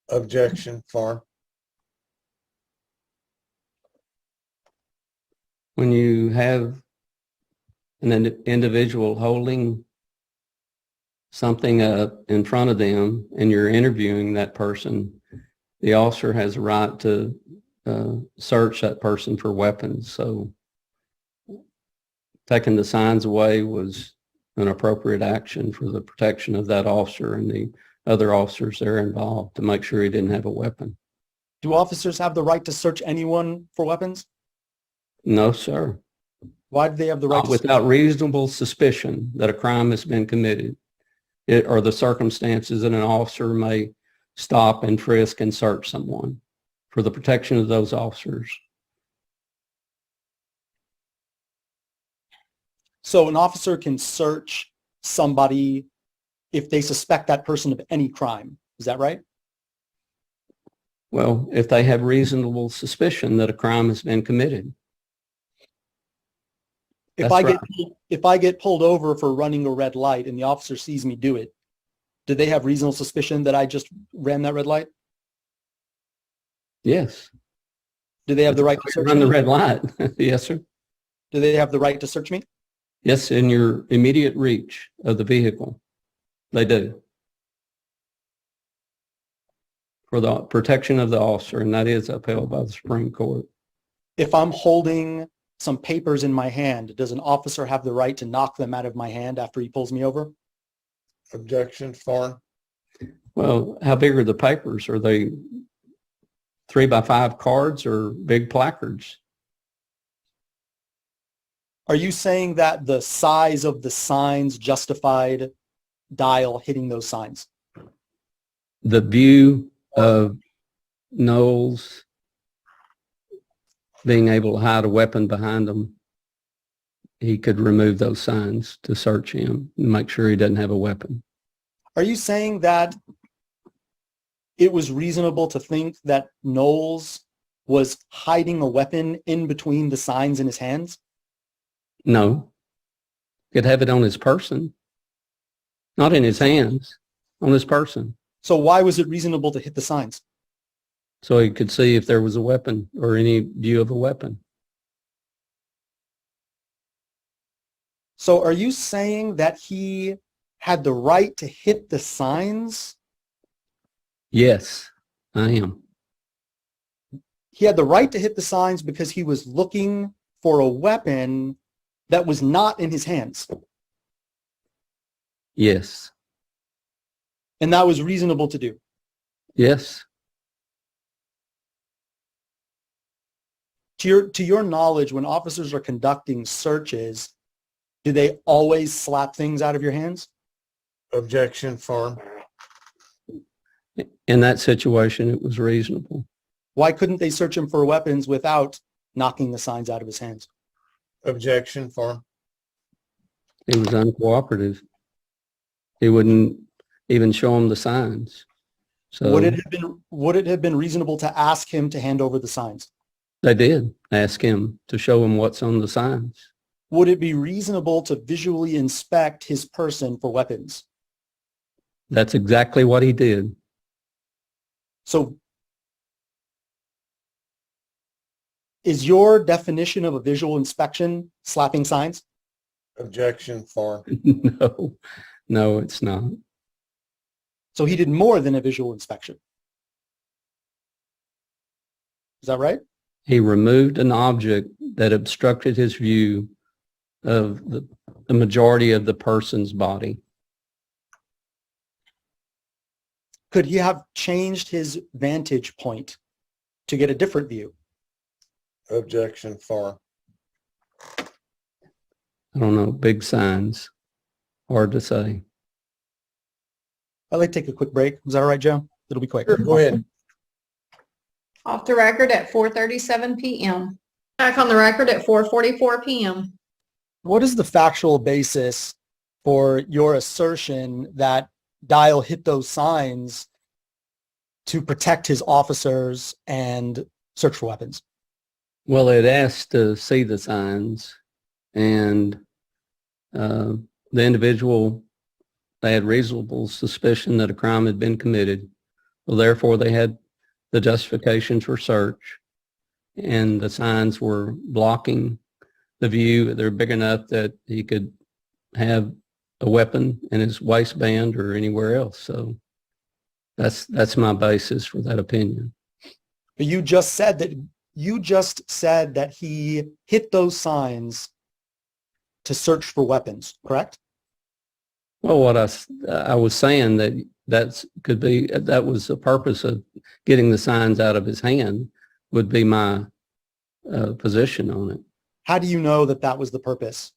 Objection, Farm. When you have an individual holding something up in front of them and you're interviewing that person, the officer has a right to search that person for weapons. So taking the signs away was an appropriate action for the protection of that officer and the other officers there involved to make sure he didn't have a weapon. Do officers have the right to search anyone for weapons? No, sir. Why do they have the right Not to without reasonable suspicion that a crime has been committed. It or the circumstances that an officer may stop and frisk and search someone for the protection of those officers. So an officer can search somebody if they suspect that person of any crime. Is that right? Well, if they have reasonable suspicion that a crime has been committed. If I get pulled over for running a red light and the officer sees me do it, do they have reasonable suspicion that I just ran that red light? Yes. Do they have the right to search Run the me? red light. Yes, sir. Do they have the right to search me? Yes, in your immediate reach of the vehicle. They do. For the protection of the officer, and that is upheld by the Supreme Court. If I'm holding some papers in my hand, does an officer have the right to knock them out of my hand after he pulls me over? Objection, Farm. Well, how big are the papers? Are they 3x5 cards or big placards? Are you saying that the size of the signs justified Dial hitting those signs? The view of Knowles being able to hide a weapon behind him, he could remove those signs to search him and make sure he doesn't have a weapon. Are you saying that it was reasonable to think that Knowles was hiding a weapon in between the signs in his hands? No. Could have it on his person. Not in his hands, on his person. So why was it reasonable to hit the signs? So he could see if there was a weapon or any view of a weapon. So are you saying that he had the right to hit the signs? Yes, I am. He had the right to hit the signs because he was looking for a weapon that was not in his hands. Yes. And that was reasonable to do. Yes. To your knowledge, when officers are conducting searches, do they always slap things out of your hands? Objection, Farm. In that situation, it was reasonable. Why couldn't they search him for weapons without knocking the signs out of his hands? Objection, Farm. He was uncooperative. He wouldn't even show him the signs. So Would it have been reasonable to ask him to hand over the signs? they did ask him to show him what's on the signs. Would it be reasonable to visually inspect his person for weapons? That's exactly what he did. So is your definition of a visual inspection slapping signs? Objection, Farm. No, it's not. So he did more than a visual inspection. Is that right? He removed an object that obstructed his view of the majority of the person's body. Could he have changed his vantage point to get a different view? Objection, Farm. I don't know, big signs. Hard to say. I'd like to take a quick break. Is that all right, Joe? It'll be quick. Sure, go ahead. Off the record at 4:37 p.m. Back on the record at 4:44 p.m. What is the factual basis for your assertion that Dial hit those signs to protect his officers and search for weapons? Well, it asked to see the signs, and the individual, they had reasonable suspicion that a crime had been committed. Well, therefore, they had the justifications for search, and the signs were blocking the view. They're big enough that he could have a weapon in his waistband or anywhere else. So that's my basis for that opinion. But you just said that he hit those signs to search for weapons, correct? Well, what I was saying that was the purpose of getting the signs out of his hand would be my position on it. How do you know that that was the purpose?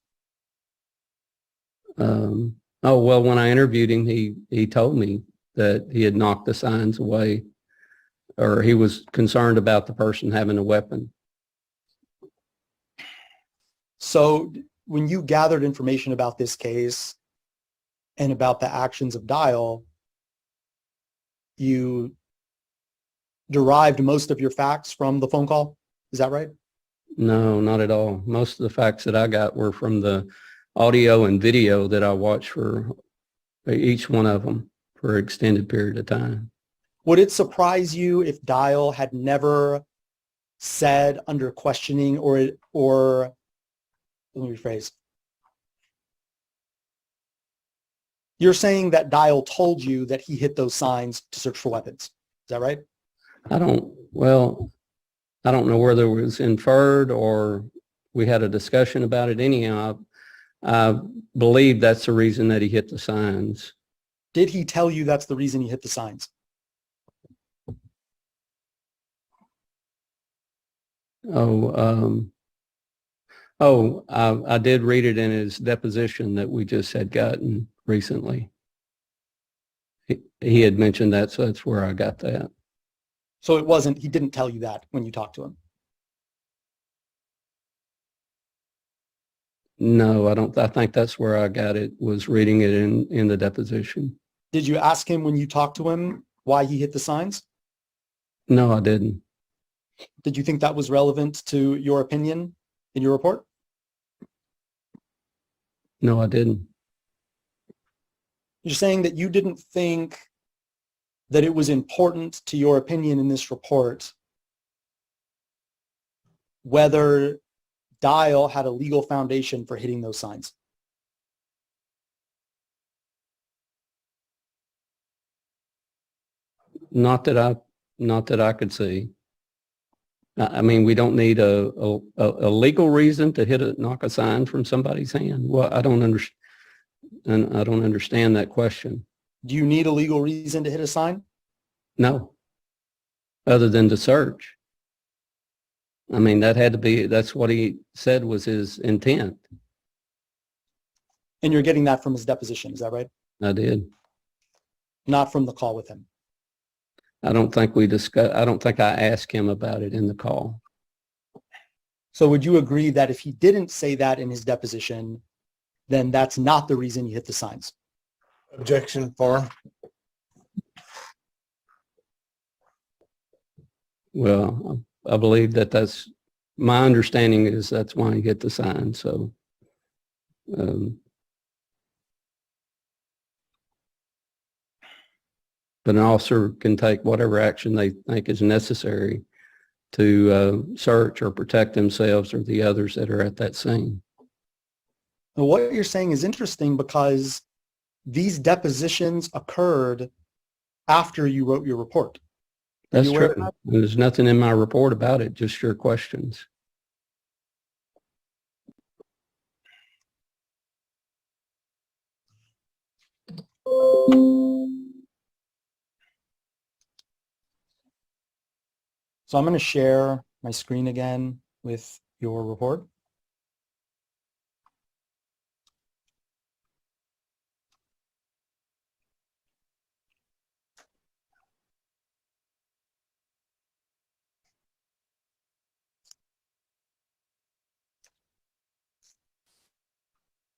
Well, when I interviewed him, he told me that he had knocked the signs away, or he was concerned about the person having a weapon. So when you gathered information about this case and about the actions of Dial, you derived most of your facts from the phone call? Is that right? No, not at all. Most of the facts that I got were from the audio and video that I watched for each one of them for an extended period of time. Would it surprise you if Dial had never said under questioning or let me rephrase. You're saying that Dial told you that he hit those signs to search for weapons. Is that right? I don't know whether it was inferred or we had a discussion about it. Anyhow, I believe that's the reason that he hit the signs. Did he tell you that's the reason he hit the signs? I did read it in his deposition that we just had gotten recently. He had mentioned that, so that's where I got that. So he didn't tell you that when you talked to him? No, I don't. I think that's where I got it, was reading it in the deposition. Did you ask him when you talked to him why he hit the signs? No, I didn't. Did you think that was relevant to your opinion in your report? No, I didn't. You're saying that you didn't think that it was important to your opinion in this report whether Dial had a legal foundation for hitting those signs. Not that I could see. I mean, we don't need a legal reason to knock a sign from somebody's hand. Well, I don't understand that question. Do you need a legal reason to hit a sign? No, other than to search. I mean, that's what he said was his intent. And you're getting that from his deposition, is that right? I did. Not from the call with him. I don't think I asked him about it in the call. So would you agree that if he didn't say that in his deposition, then that's not the reason you hit the signs? Objection, Farm. Well, I believe that's my understanding is that's why he hit the sign. So, but an officer can take whatever action they think is necessary to search or protect themselves or the others that are at that scene. Now, what you're saying is interesting because these depositions occurred after you wrote your report. That's you aware of true. that? There's nothing in my report about it, just your questions. So I'm going to share my screen again with your report.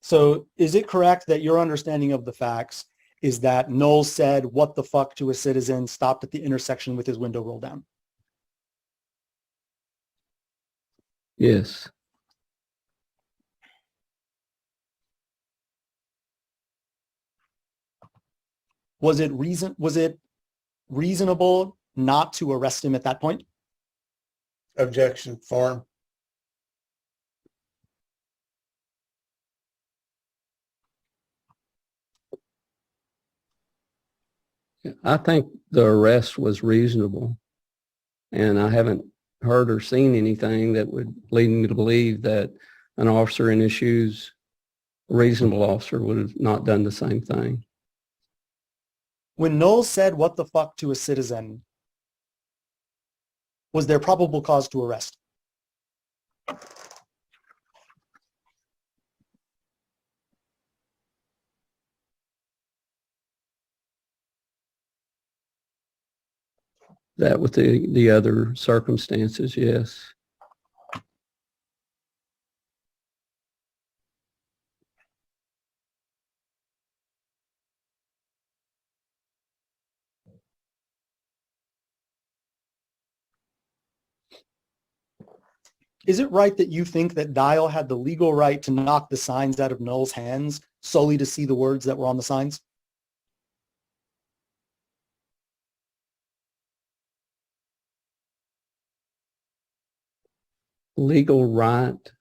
So is it correct that your understanding of the facts is that Knowles said, "What the fuck" to a citizen, stopped at the intersection with his window rolled down? Yes. Was it reasonable not to arrest him at that point? Objection, Farm. I think the arrest was reasonable, and I haven't heard or seen anything that would lead me to believe that an officer in his shoes, a reasonable officer, would have not done the same thing. When Knowles said, "What the fuck" to a citizen, was there probable cause to arrest? That with the other circumstances, yes. Is it right that you think that Dial had the legal right to knock the signs out of Knowles' hands solely to see the words that were on the signs? Legal right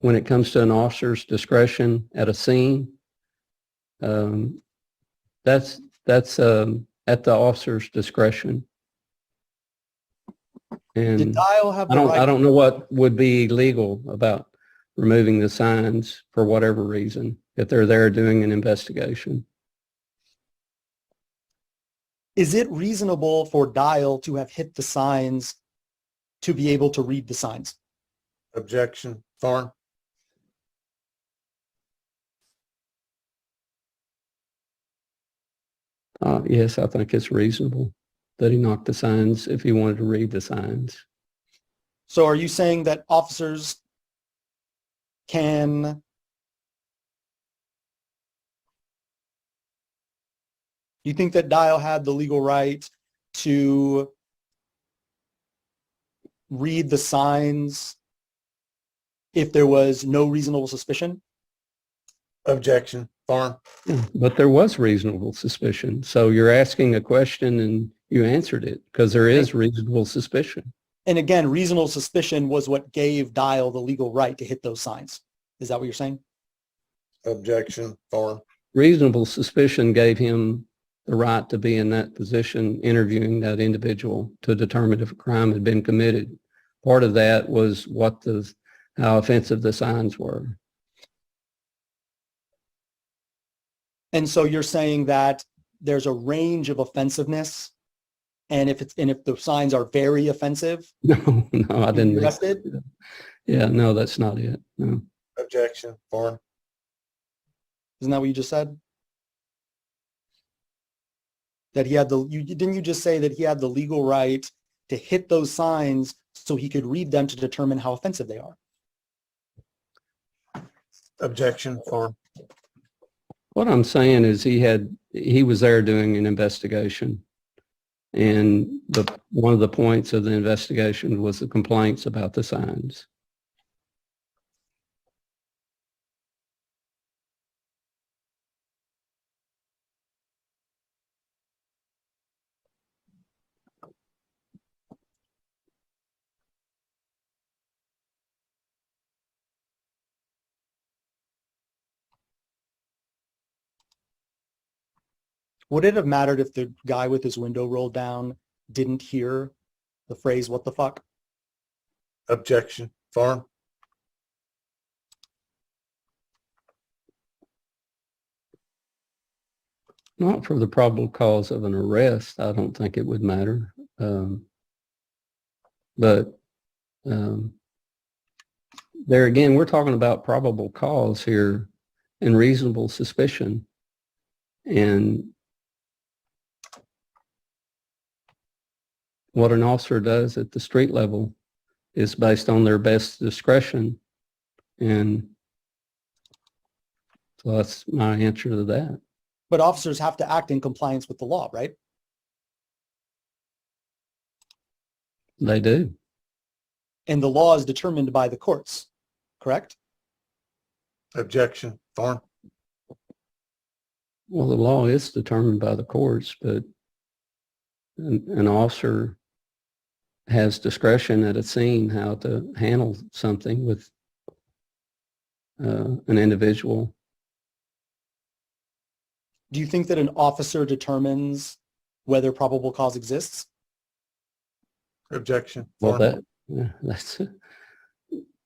when it comes to an officer's discretion at a scene, that's at the officer's discretion. Did And Dial have the right? I don't know what would be illegal about removing the signs for whatever reason if they're there doing an investigation. Is it reasonable for Dial to have hit the signs to be able to read the signs? Objection, Farm. Yes, I think it's reasonable that he knocked the signs if he wanted to read the signs. So are you saying that officers can Do you think that Dial had the legal right to read the signs if there was no reasonable suspicion? Objection, Farm. Yeah, but there was reasonable suspicion. So you're asking a question and you answered it because there is reasonable suspicion. And again, reasonable suspicion was what gave Dial the legal right to hit those signs. Is that what you're saying? Objection, Farm. Reasonable suspicion gave him the right to be in that position, interviewing that individual to determine if a crime had been committed. Part of that was how offensive the signs were. And so you're saying that there's a range of offensiveness, and if the signs are very offensive, No, I you'd didn't. be arrested? Yeah, no, that's not it. No. Objection, Farm. Isn't that what you just said? That he had didn't you just say that he had the legal right to hit those signs so he could read them to determine how offensive they are? Objection, Farm. What I'm saying is he was there doing an investigation, and one of the points of the investigation was the complaints about the signs. Would it have mattered if the guy with his window rolled down didn't hear the phrase, "What the fuck"? Objection, Farm. Not for the probable cause of an arrest. I don't think it would matter. But there again, we're talking about probable cause here and reasonable suspicion. And what an officer does at the street level is based on their best discretion. And so that's my answer to that. But officers have to act in compliance with the law, right? They do. And the law is determined by the courts, correct? Objection, Farm. Well, the law is determined by the courts, but an officer has discretion at a scene how to handle something with an individual. Do you think that an officer determines whether probable cause exists? Objection, Well, Farm.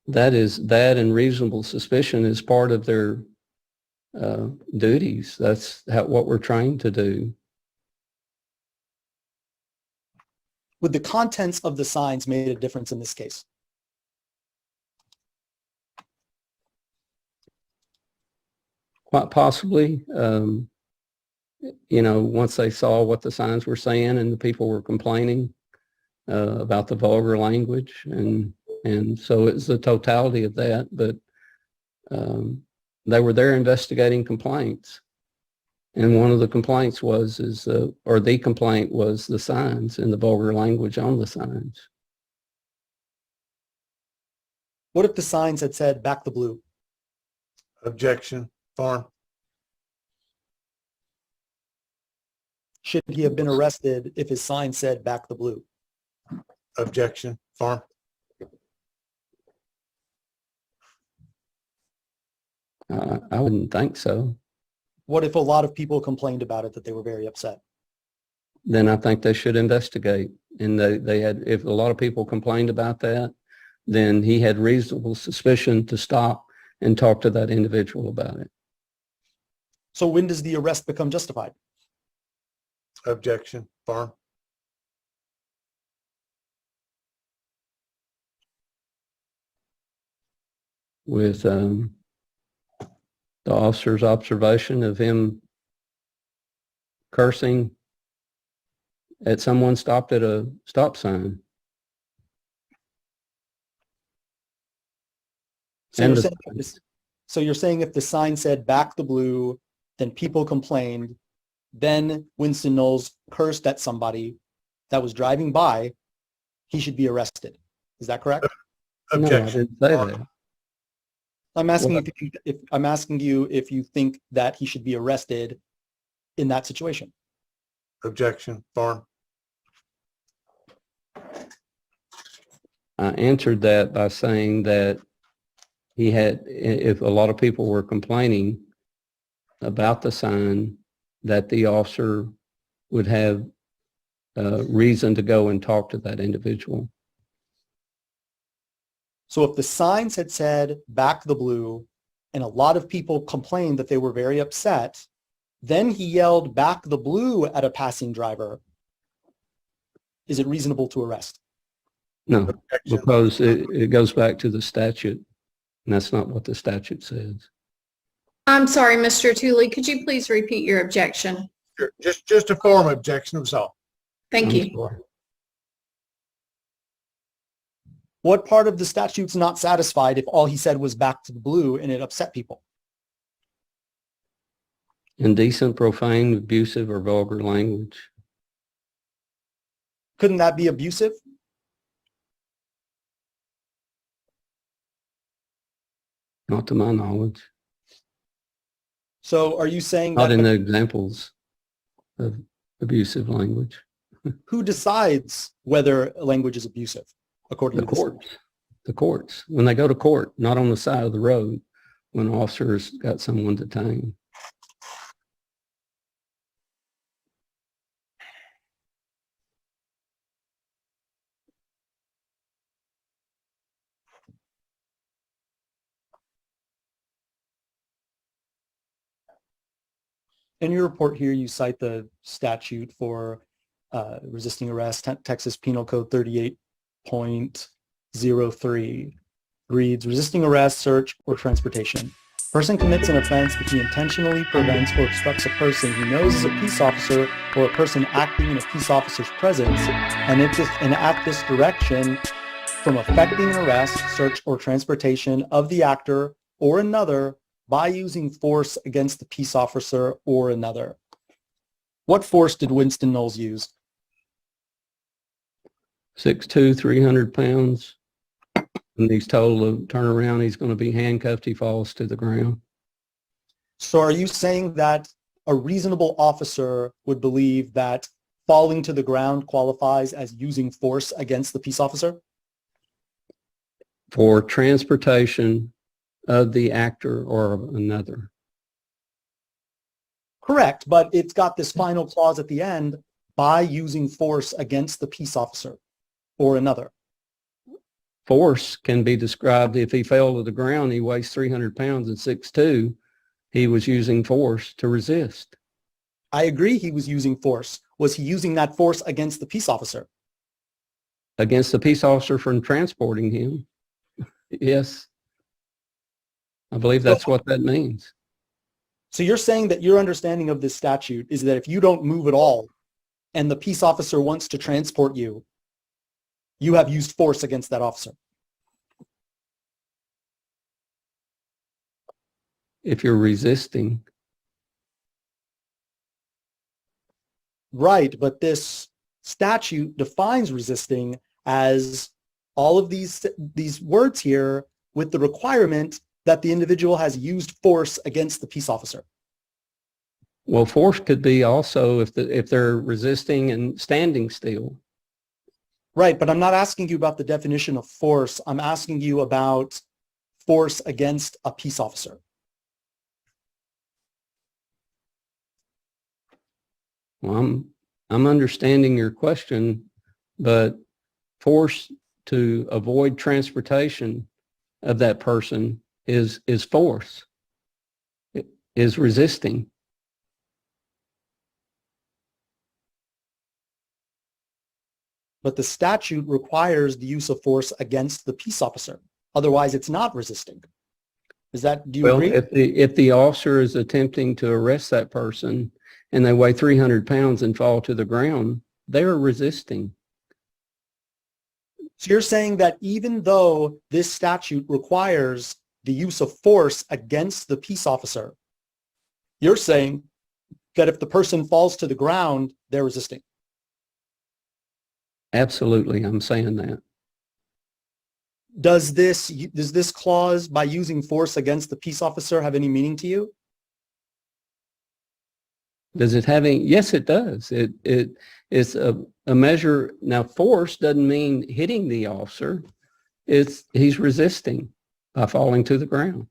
that and reasonable suspicion is part of their duties. That's what we're trained to do. Would the contents of the signs made a difference in this case? Quite possibly. Once they saw what the signs were saying and the people were complaining about the vulgar language, and so it's the totality of that. But they were there investigating complaints, and one of the complaints the complaint was the signs and the vulgar language on the signs. What if the signs had said "back the blue"? Objection, Farm. Should he have been arrested if his sign said "back the blue"? Objection, Farm. I wouldn't think so. What if a lot of people complained about it, that they were very upset? Then I think they should investigate. And if a lot of people complained about that, then he had reasonable suspicion to stop and talk to that individual about it. So when does the arrest become justified? Objection, Farm. With the officer's observation of him cursing at someone stopped at a stop sign. So you're saying if the sign said "back the blue," then people complained, then Winston Knowles cursed at somebody that was driving by, he should be arrested. Is that correct? No, I Objection. didn't say that. I'm asking What? if I'm asking you if you think that he should be arrested in that situation. Objection. Thorne. I answered that by saying that he had, if a lot of people were complaining about the sign, that the officer would have reason to go and talk to that individual. So if the signs had said back the blue and a lot of people complained that they were very upset, then he yelled back the blue at a passing driver, is it reasonable to arrest? No, Objection. because it goes back to the statute, and that's not what the statute says. I'm sorry, Mr. Tooley. Could you please repeat your objection? Sure. Just a form objection was all. Thank I'm you. sorry. What part of the statute's not satisfied if all he said was back to the blue and it upset people? Indecent, profane, abusive, or vulgar language. Couldn't that be abusive? Not to my knowledge. So are you saying Not that in the examples of abusive language. who decides whether language is abusive according The to this? courts. The courts. When they go to court, not on the side of the road, when officers got someone detained. In your report here, you cite the statute for resisting arrest, Texas Penal Code 38.03 reads, resisting arrest, search, or transportation. Person commits an offense if he intentionally prevents or obstructs a person he knows is a peace officer or a person acting in a peace officer's presence, and at this direction from effecting an arrest, search, or transportation of the actor or another by using force against the peace officer or another. What force did Winston Knowles use? 6'2", 300 pounds. And he's told to turn around, he's going to be handcuffed, he falls to the ground. So are you saying that a reasonable officer would believe that falling to the ground qualifies as using force against the peace officer? For transportation of the actor or of another. Correct, but it's got this final clause at the end, by using force against the peace officer or another. Force can be described, if he fell to the ground, he weighs 300 pounds and 6'2", he was using force to resist. I agree he was using force. Was he using that force against the peace officer? Against the peace officer from transporting him. Yes. I believe that's what that means. So you're saying that your understanding of this statute is that if you don't move at all and the peace officer wants to transport you, you have used force against that officer. If you're resisting. Right, but this statute defines resisting as all of these words here with the requirement that the individual has used force against the peace officer. Well, force could be also if they're resisting and standing still. Right, but I'm not asking you about the definition of force. I'm asking you about force against a peace officer. Well, I'm understanding your question, but force to avoid transportation of that person is force. It is resisting. But the statute requires the use of force against the peace officer. Otherwise, it's not resisting. Do you agree? If the officer is attempting to arrest that person and they weigh 300 pounds and fall to the ground, they're resisting. So you're saying that even though this statute requires the use of force against the peace officer, you're saying that if the person falls to the ground, they're resisting. Absolutely, I'm saying that. Does this clause, by using force against the peace officer, have any meaning to you? Does it have any? Yes, it does. It's a measure. Now, force doesn't mean hitting the officer. He's resisting by falling to the ground.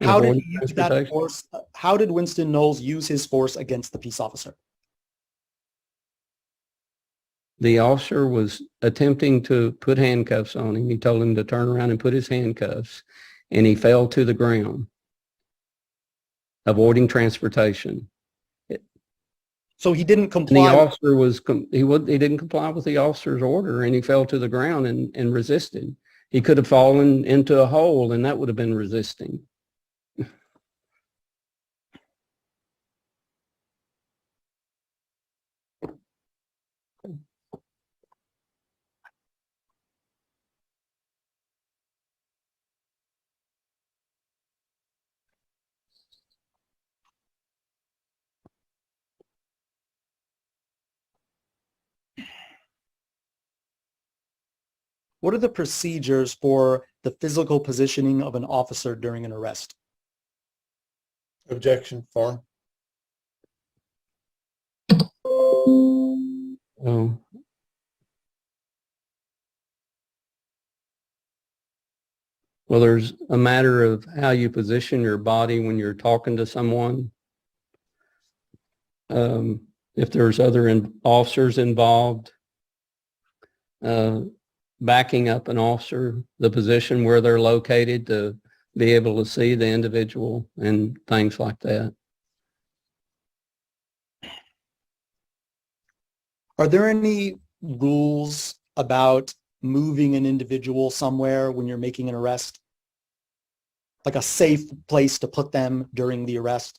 and How did avoiding he use that transportation. force? How did Winston Knowles use his force against the peace officer? The officer was attempting to put handcuffs on him. He told him to turn around and put his handcuffs, and he fell to the ground, avoiding transportation. So he didn't And the comply. officer he didn't comply with the officer's order, and he fell to the ground and resisted. He could have fallen into a hole, and that would have been resisting. What are the procedures for the physical positioning of an officer during an arrest? Objection, Farm. Oh. Well, there's a matter of how you position your body when you're talking to someone. If there's other officers involved, backing up an officer, the position where they're located to be able to see the individual and things like that. Are there any rules about moving an individual somewhere when you're making an arrest? Like a safe place to put them during the arrest?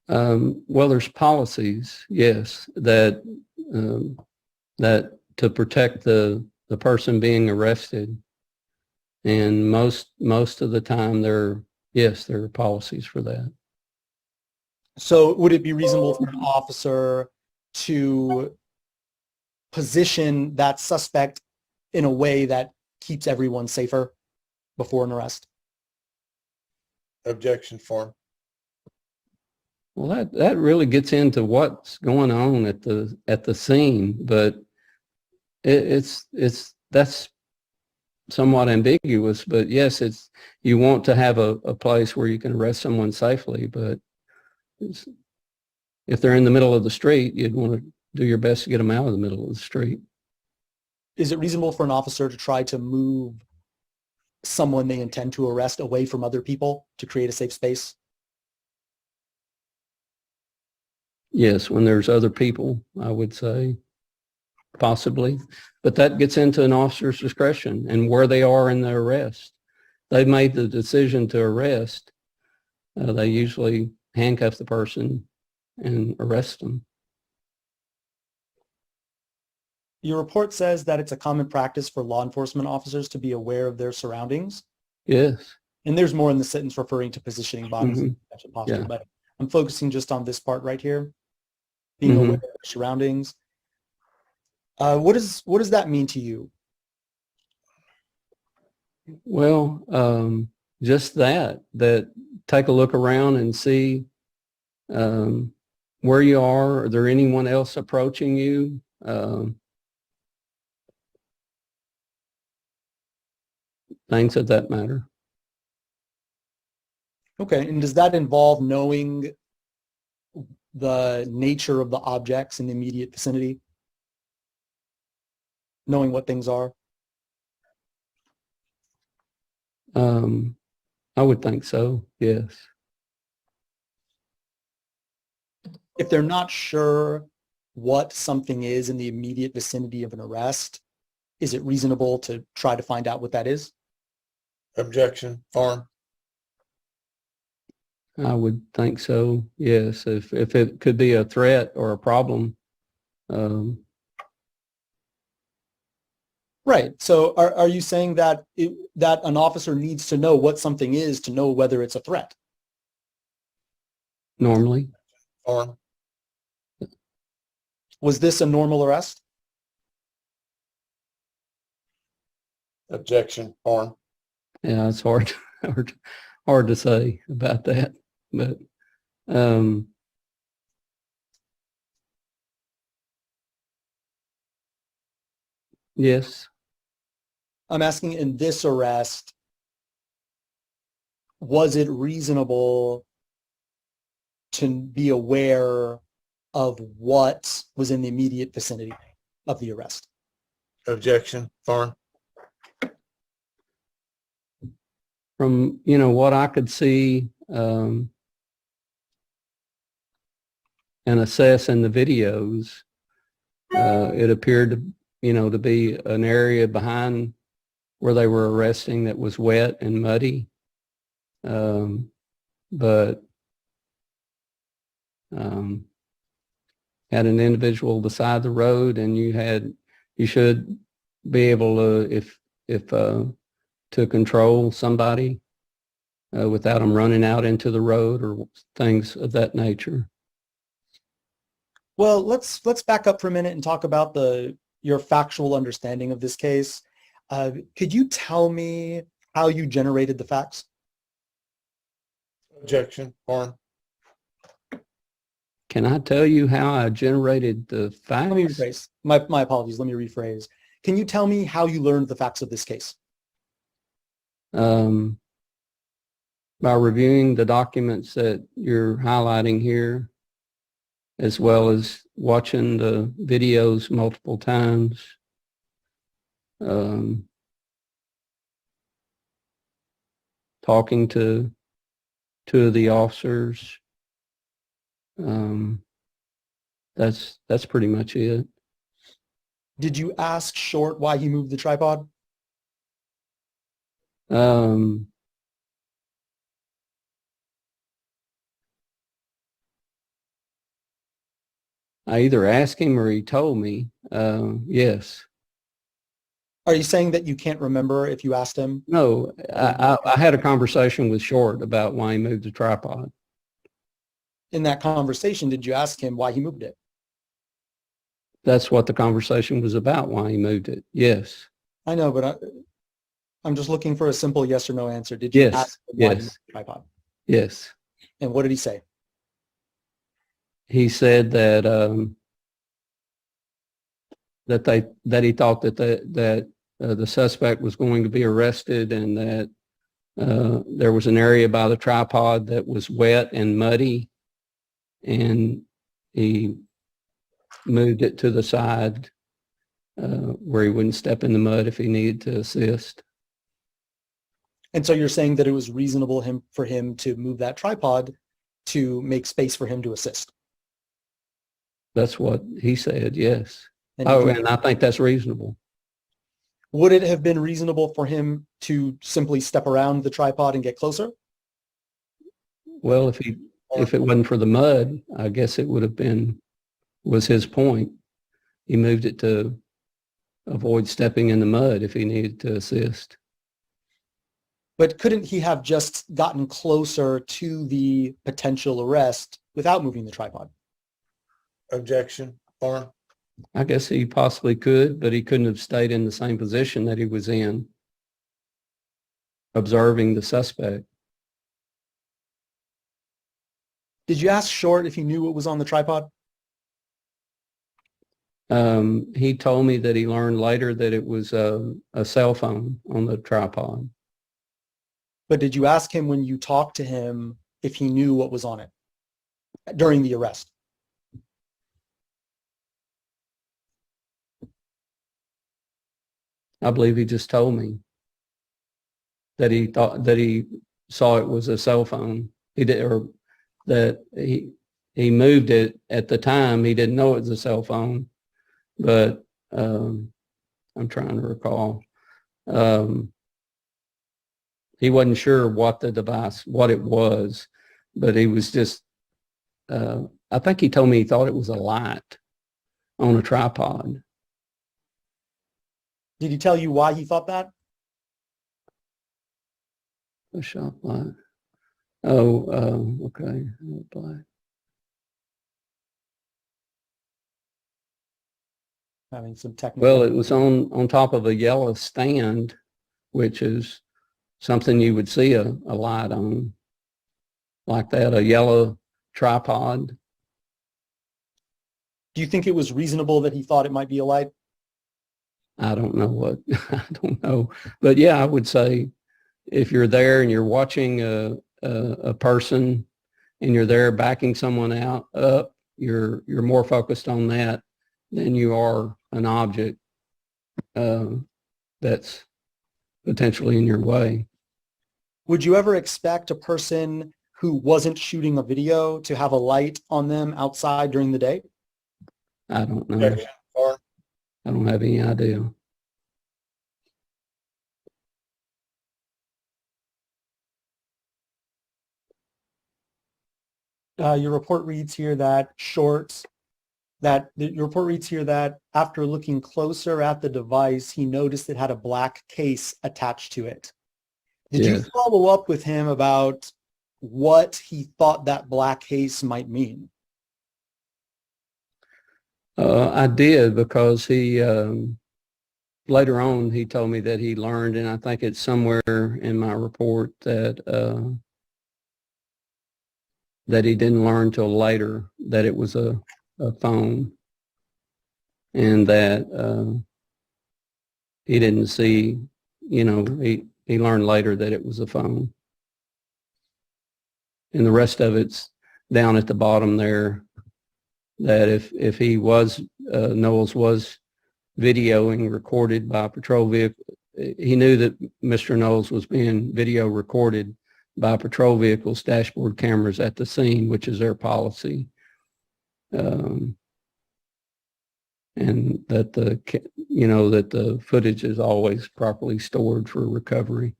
Well, there's policies, yes, that to protect the person being arrested. And most of the time there are policies for that. So would it be reasonable for an officer to position that suspect in a way that keeps everyone safer before an arrest? Objection, Farm. Well, that really gets into what's going on at the scene, but that's somewhat ambiguous. But yes, you want to have a place where you can arrest someone safely, but if they're in the middle of the street, you'd want to do your best to get them out of the middle of the street. Is it reasonable for an officer to try to move someone they intend to arrest away from other people to create a safe space? Yes, when there's other people, I would say possibly, but that gets into an officer's discretion and where they are in the arrest. They've made the decision to arrest. They usually handcuff the person and arrest them. Your report says that it's a common practice for law enforcement officers to be aware of their surroundings. Yes. And there's more in the sentence referring to positioning bodies and posture, Yeah. but I'm focusing just on this part right here, being aware of their surroundings. What does that mean to you? Well, just that take a look around and see where you are. Are there anyone else approaching you? Things of that matter. Okay, and does that involve knowing the nature of the objects in the immediate vicinity? Knowing what things are? I would think so, yes. If they're not sure what something is in the immediate vicinity of an arrest, is it reasonable to try to find out what that is? Objection, Farm. I would think so, yes. If it could be a threat or a problem. Right. So are you saying that that an officer needs to know what something is to know whether it's a threat? normally. Farm, Was this a normal arrest? objection, Farm, Yeah, it's hard, hard to say about that, but yes, I'm asking, in this arrest, was it reasonable to be aware of what was in the immediate vicinity of the arrest? objection, Farm, from what I could see and assess in the videos, it appeared to be an area behind where they were arresting that was wet and muddy, but had an individual beside the road, and you should be able to, if to control somebody without them running out into the road or things of that nature. Well, let's back up for a minute and talk about your factual understanding of this case. Could you tell me how you generated the facts? objection, Farm, Can I tell you how I generated the facts? Let me rephrase. My apologies. Let me rephrase. Can you tell me how you learned the facts of this case? By reviewing the documents that you're highlighting here, as well as watching the videos multiple times. Talking to two of the officers. That's pretty much it. Did you ask Short why he moved the tripod? I either asked him or he told me. Yes. Are you saying that you can't remember if you asked him? No, I had a conversation with Short about why he moved the tripod. In that conversation, did you ask him why he moved it? That's what the conversation was about, why he moved it. Yes. I know, but I'm just looking for a simple yes or no answer. Did you Yes. ask him why he Yes. moved the tripod? Yes. And what did he say? He said that that he thought that the suspect was going to be arrested, and that there was an area by the tripod that was wet and muddy, and he moved it to the side where he wouldn't step in the mud if he needed to assist. And so you're saying that it was reasonable for him to move that tripod to make space for him to assist? That's what he said, yes. And And I think that's reasonable. would it have been reasonable for him to simply step around the tripod and get closer? Well, if it wasn't for the mud, I guess it was his point. He moved it to avoid stepping in the mud if he needed to assist. But couldn't he have just gotten closer to the potential arrest without moving the tripod? objection, Farm, I guess he possibly could, but he couldn't have stayed in the same position that he was in, observing the suspect. Did you ask Short if he knew what was on the tripod? He told me that he learned later that it was a cell phone on the tripod. But did you ask him when you talked to him if he knew what was on it during the arrest? I believe he just told me that he thought that he saw it was a cell phone. He did, or that he moved it at the time. He didn't know it was a cell phone, but I'm trying to recall. He wasn't sure what the device, what it was, but he was just, I think he told me he thought it was a light on a tripod. Did he tell you why he thought that? A shop light. Oh, okay. Black. having some technical. Well, it was on top of a yellow stand, which is something you would see a light on like that, a yellow tripod. Do you think it was reasonable that he thought it might be a light? I don't know what, I don't know. But yeah, I would say if you're there and you're watching a person and you're there backing someone up, you're more focused on that than you are an object that's potentially in your way. Would you ever expect a person who wasn't shooting a video to have a light on them outside during the day? I don't know. I don't have any idea. Your report reads here that your report reads here that after looking closer at the device, he noticed it had a black case attached to it. Did you Yes. follow up with him about what he thought that black case might mean? I did, because he later on he told me that he learned, and I think it's somewhere in my report that that he didn't learn till later that it was a phone, and that he didn't see, he learned later that it was a phone. And the rest of it's down at the bottom there, that if he was, Knowles was videoing, recorded by a patrol vehicle, he knew that Mr. Knowles was being video recorded by patrol vehicles, dashboard cameras at the scene, which is their policy. And that that the footage is always properly stored for recovery.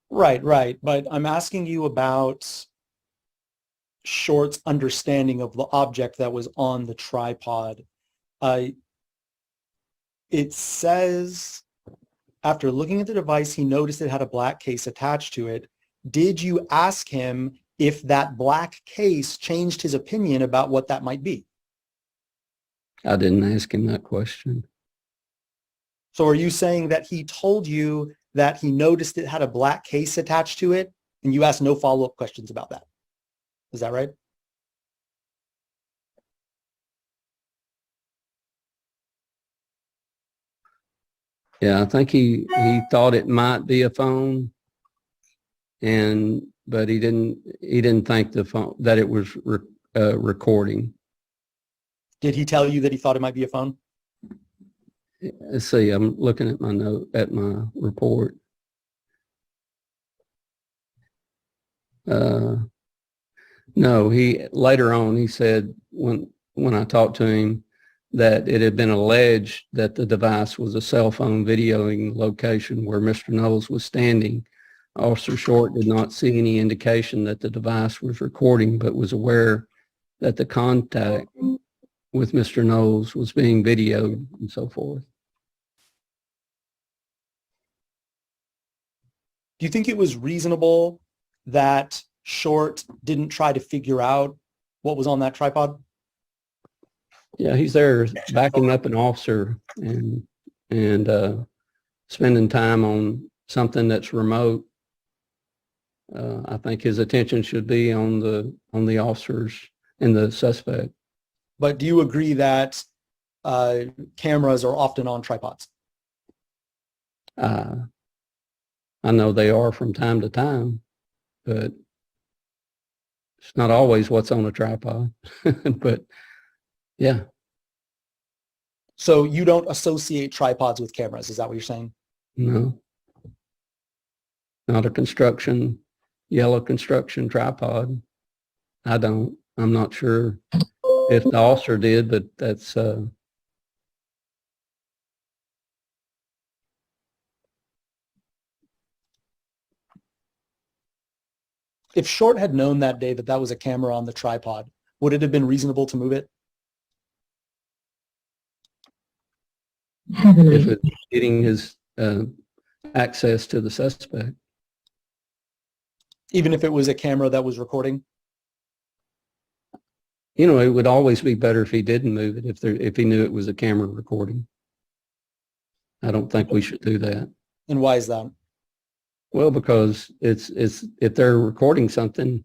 Right. But I'm asking you about Short's understanding of the object that was on the tripod. It says, after looking at the device, he noticed it had a black case attached to it. Did you ask him if that black case changed his opinion about what that might be? I didn't ask him that question. So are you saying that he told you that he noticed it had a black case attached to it, and you asked no follow-up questions about that? Is that right? Yeah, I think he thought it might be a phone, but he didn't think the phone that it was recording. Did he tell you that he thought it might be a phone? Let's see, I'm looking at my report. No, later on he said when I talked to him that it had been alleged that the device was a cell phone videoing location where Mr. Knowles was standing. Officer Short did not see any indication that the device was recording, but was aware that the contact with Mr. Knowles was being videoed and so forth. Do you think it was reasonable that Short didn't try to figure out what was on that tripod? Yeah, he's there backing up an officer and spending time on something that's remote. I think his attention should be on the officers and the suspect. But do you agree that cameras are often on tripods? I know they are from time to time, but it's not always what's on a tripod. But yeah. So you don't associate tripods with cameras, is that what you're saying? No. Not a yellow construction tripod. I don't. I'm not sure if the officer did, but that's If Short had known that day that that was a camera on the tripod, would it have been reasonable to move it? if it's getting his access to the suspect. Even if it was a camera that was recording? You know, it would always be better if he didn't move it, if he knew it was a camera recording. I don't think we should do that. And why is that? Well, because it's if they're recording something,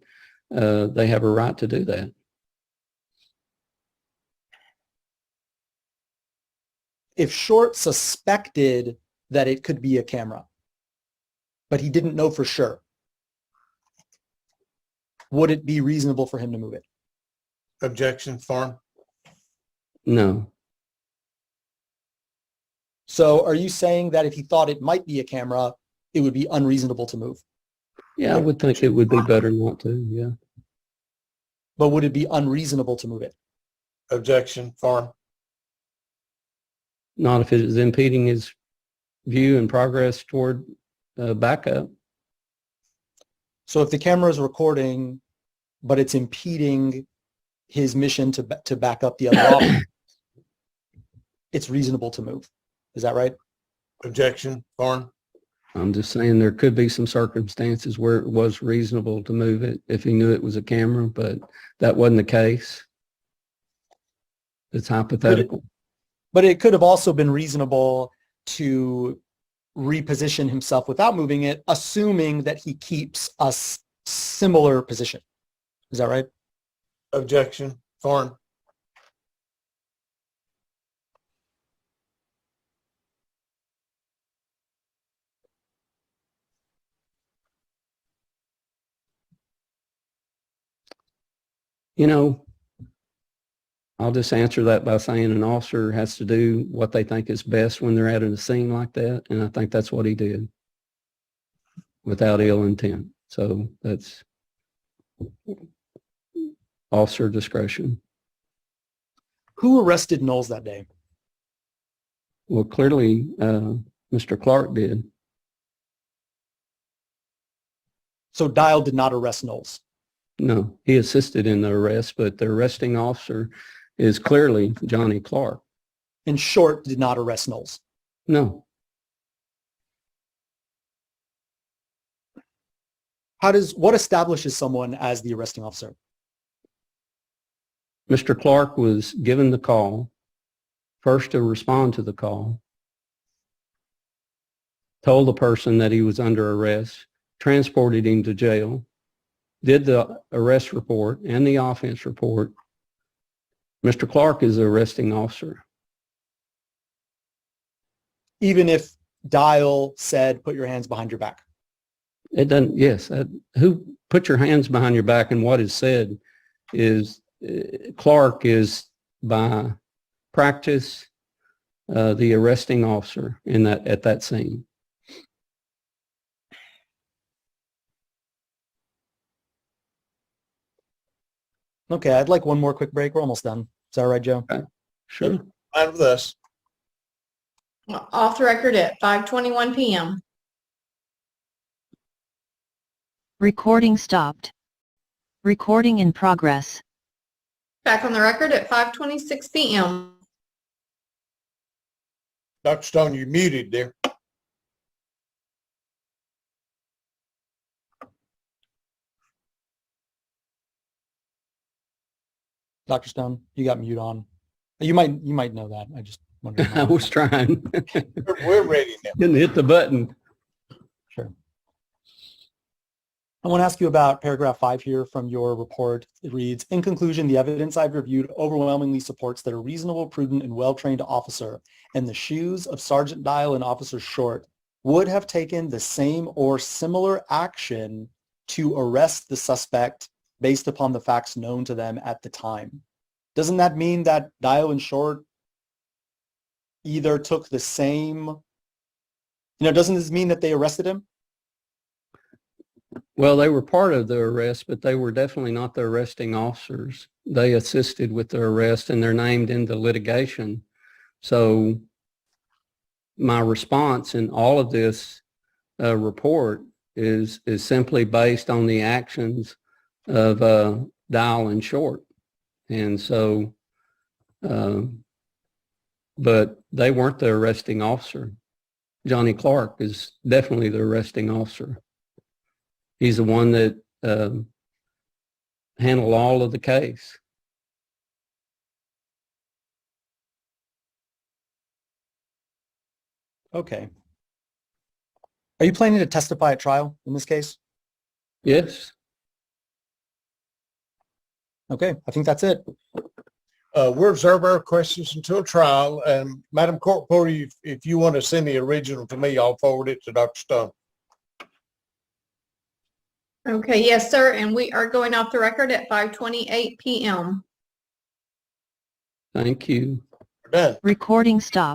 they have a right to do that. If Short suspected that it could be a camera, but he didn't know for sure, would it be reasonable for him to move it? Objection, Farm. No. So are you saying that if he thought it might be a camera, it would be unreasonable to move? Yeah, I would think it would be better not to, yeah. But would it be unreasonable to move it? Objection, Farm. Not if it is impeding his view and progress toward backup. So if the camera is recording, but it's impeding his mission to back up the other officer, it's reasonable to move. Is that right? Objection, Farm. I'm just saying there could be some circumstances where it was reasonable to move it if he knew it was a camera, but that wasn't the case. It's hypothetical. But it could have also been reasonable to reposition himself without moving it, assuming that he keeps a similar position. Is that right? Objection, Farm. You know, I'll just answer that by saying an officer has to do what they think is best when they're at a scene like that. And I think that's what he did without ill intent. So that's officer discretion. Who arrested Knowles that day? Well, clearly, Mr. Clark did. So Dial did not arrest Knowles. No, he assisted in the arrest, but the arresting officer is clearly Johnny Clark. And Short did not arrest Knowles. No. What establishes someone as the arresting officer? Mr. Clark was given the call, first to respond to the call, told the person that he was under arrest, transported him to jail, did the arrest report and the offense report. Mr. Clark is the arresting officer. Even if Dial said, put your hands behind your back. It doesn't, yes. Who put your hands behind your back, and what is said is Clark is by practice the arresting officer at that scene. Okay, I'd like one more quick break. We're almost done. Is that all right, Joe? Okay. Sure. Fine with us. Off the record at 5:21 p.m. Recording stopped. Recording in progress. Back on the record at 5:26 p.m. Dr. Stone, you're muted there. Dr. Stone, you got mute on. You might know that. I just wondered. I was trying. We're ready now. Didn't hit the button. Sure. I want to ask you about paragraph 5 here from your report. It reads, in conclusion, the evidence I've reviewed overwhelmingly supports that a reasonable, prudent, and well-trained officer in the shoes of Sergeant Dial and Officer Short would have taken the same or similar action to arrest the suspect based upon the facts known to them at the time. Doesn't that mean that Dial and Short either took the same, doesn't this mean that they arrested him? Well, they were part of the arrest, but they were definitely not the arresting officers. They assisted with the arrest, and they're named in the litigation. So my response in all of this report is simply based on the actions of Dial and Short. And so, but they weren't the arresting officer. Johnny Clark is definitely the arresting officer. He's the one that handled all of the case. Okay. Are you planning to testify at trial in this case? Yes. Okay, I think that's it. We'll reserve our questions until trial. And Madam Court Reporter, if you want to send the original to me, I'll forward it to Dr. Stone. Okay, yes, sir, and we are going off the record at 5:28 p.m. Thank you. We're done. Recording stopped.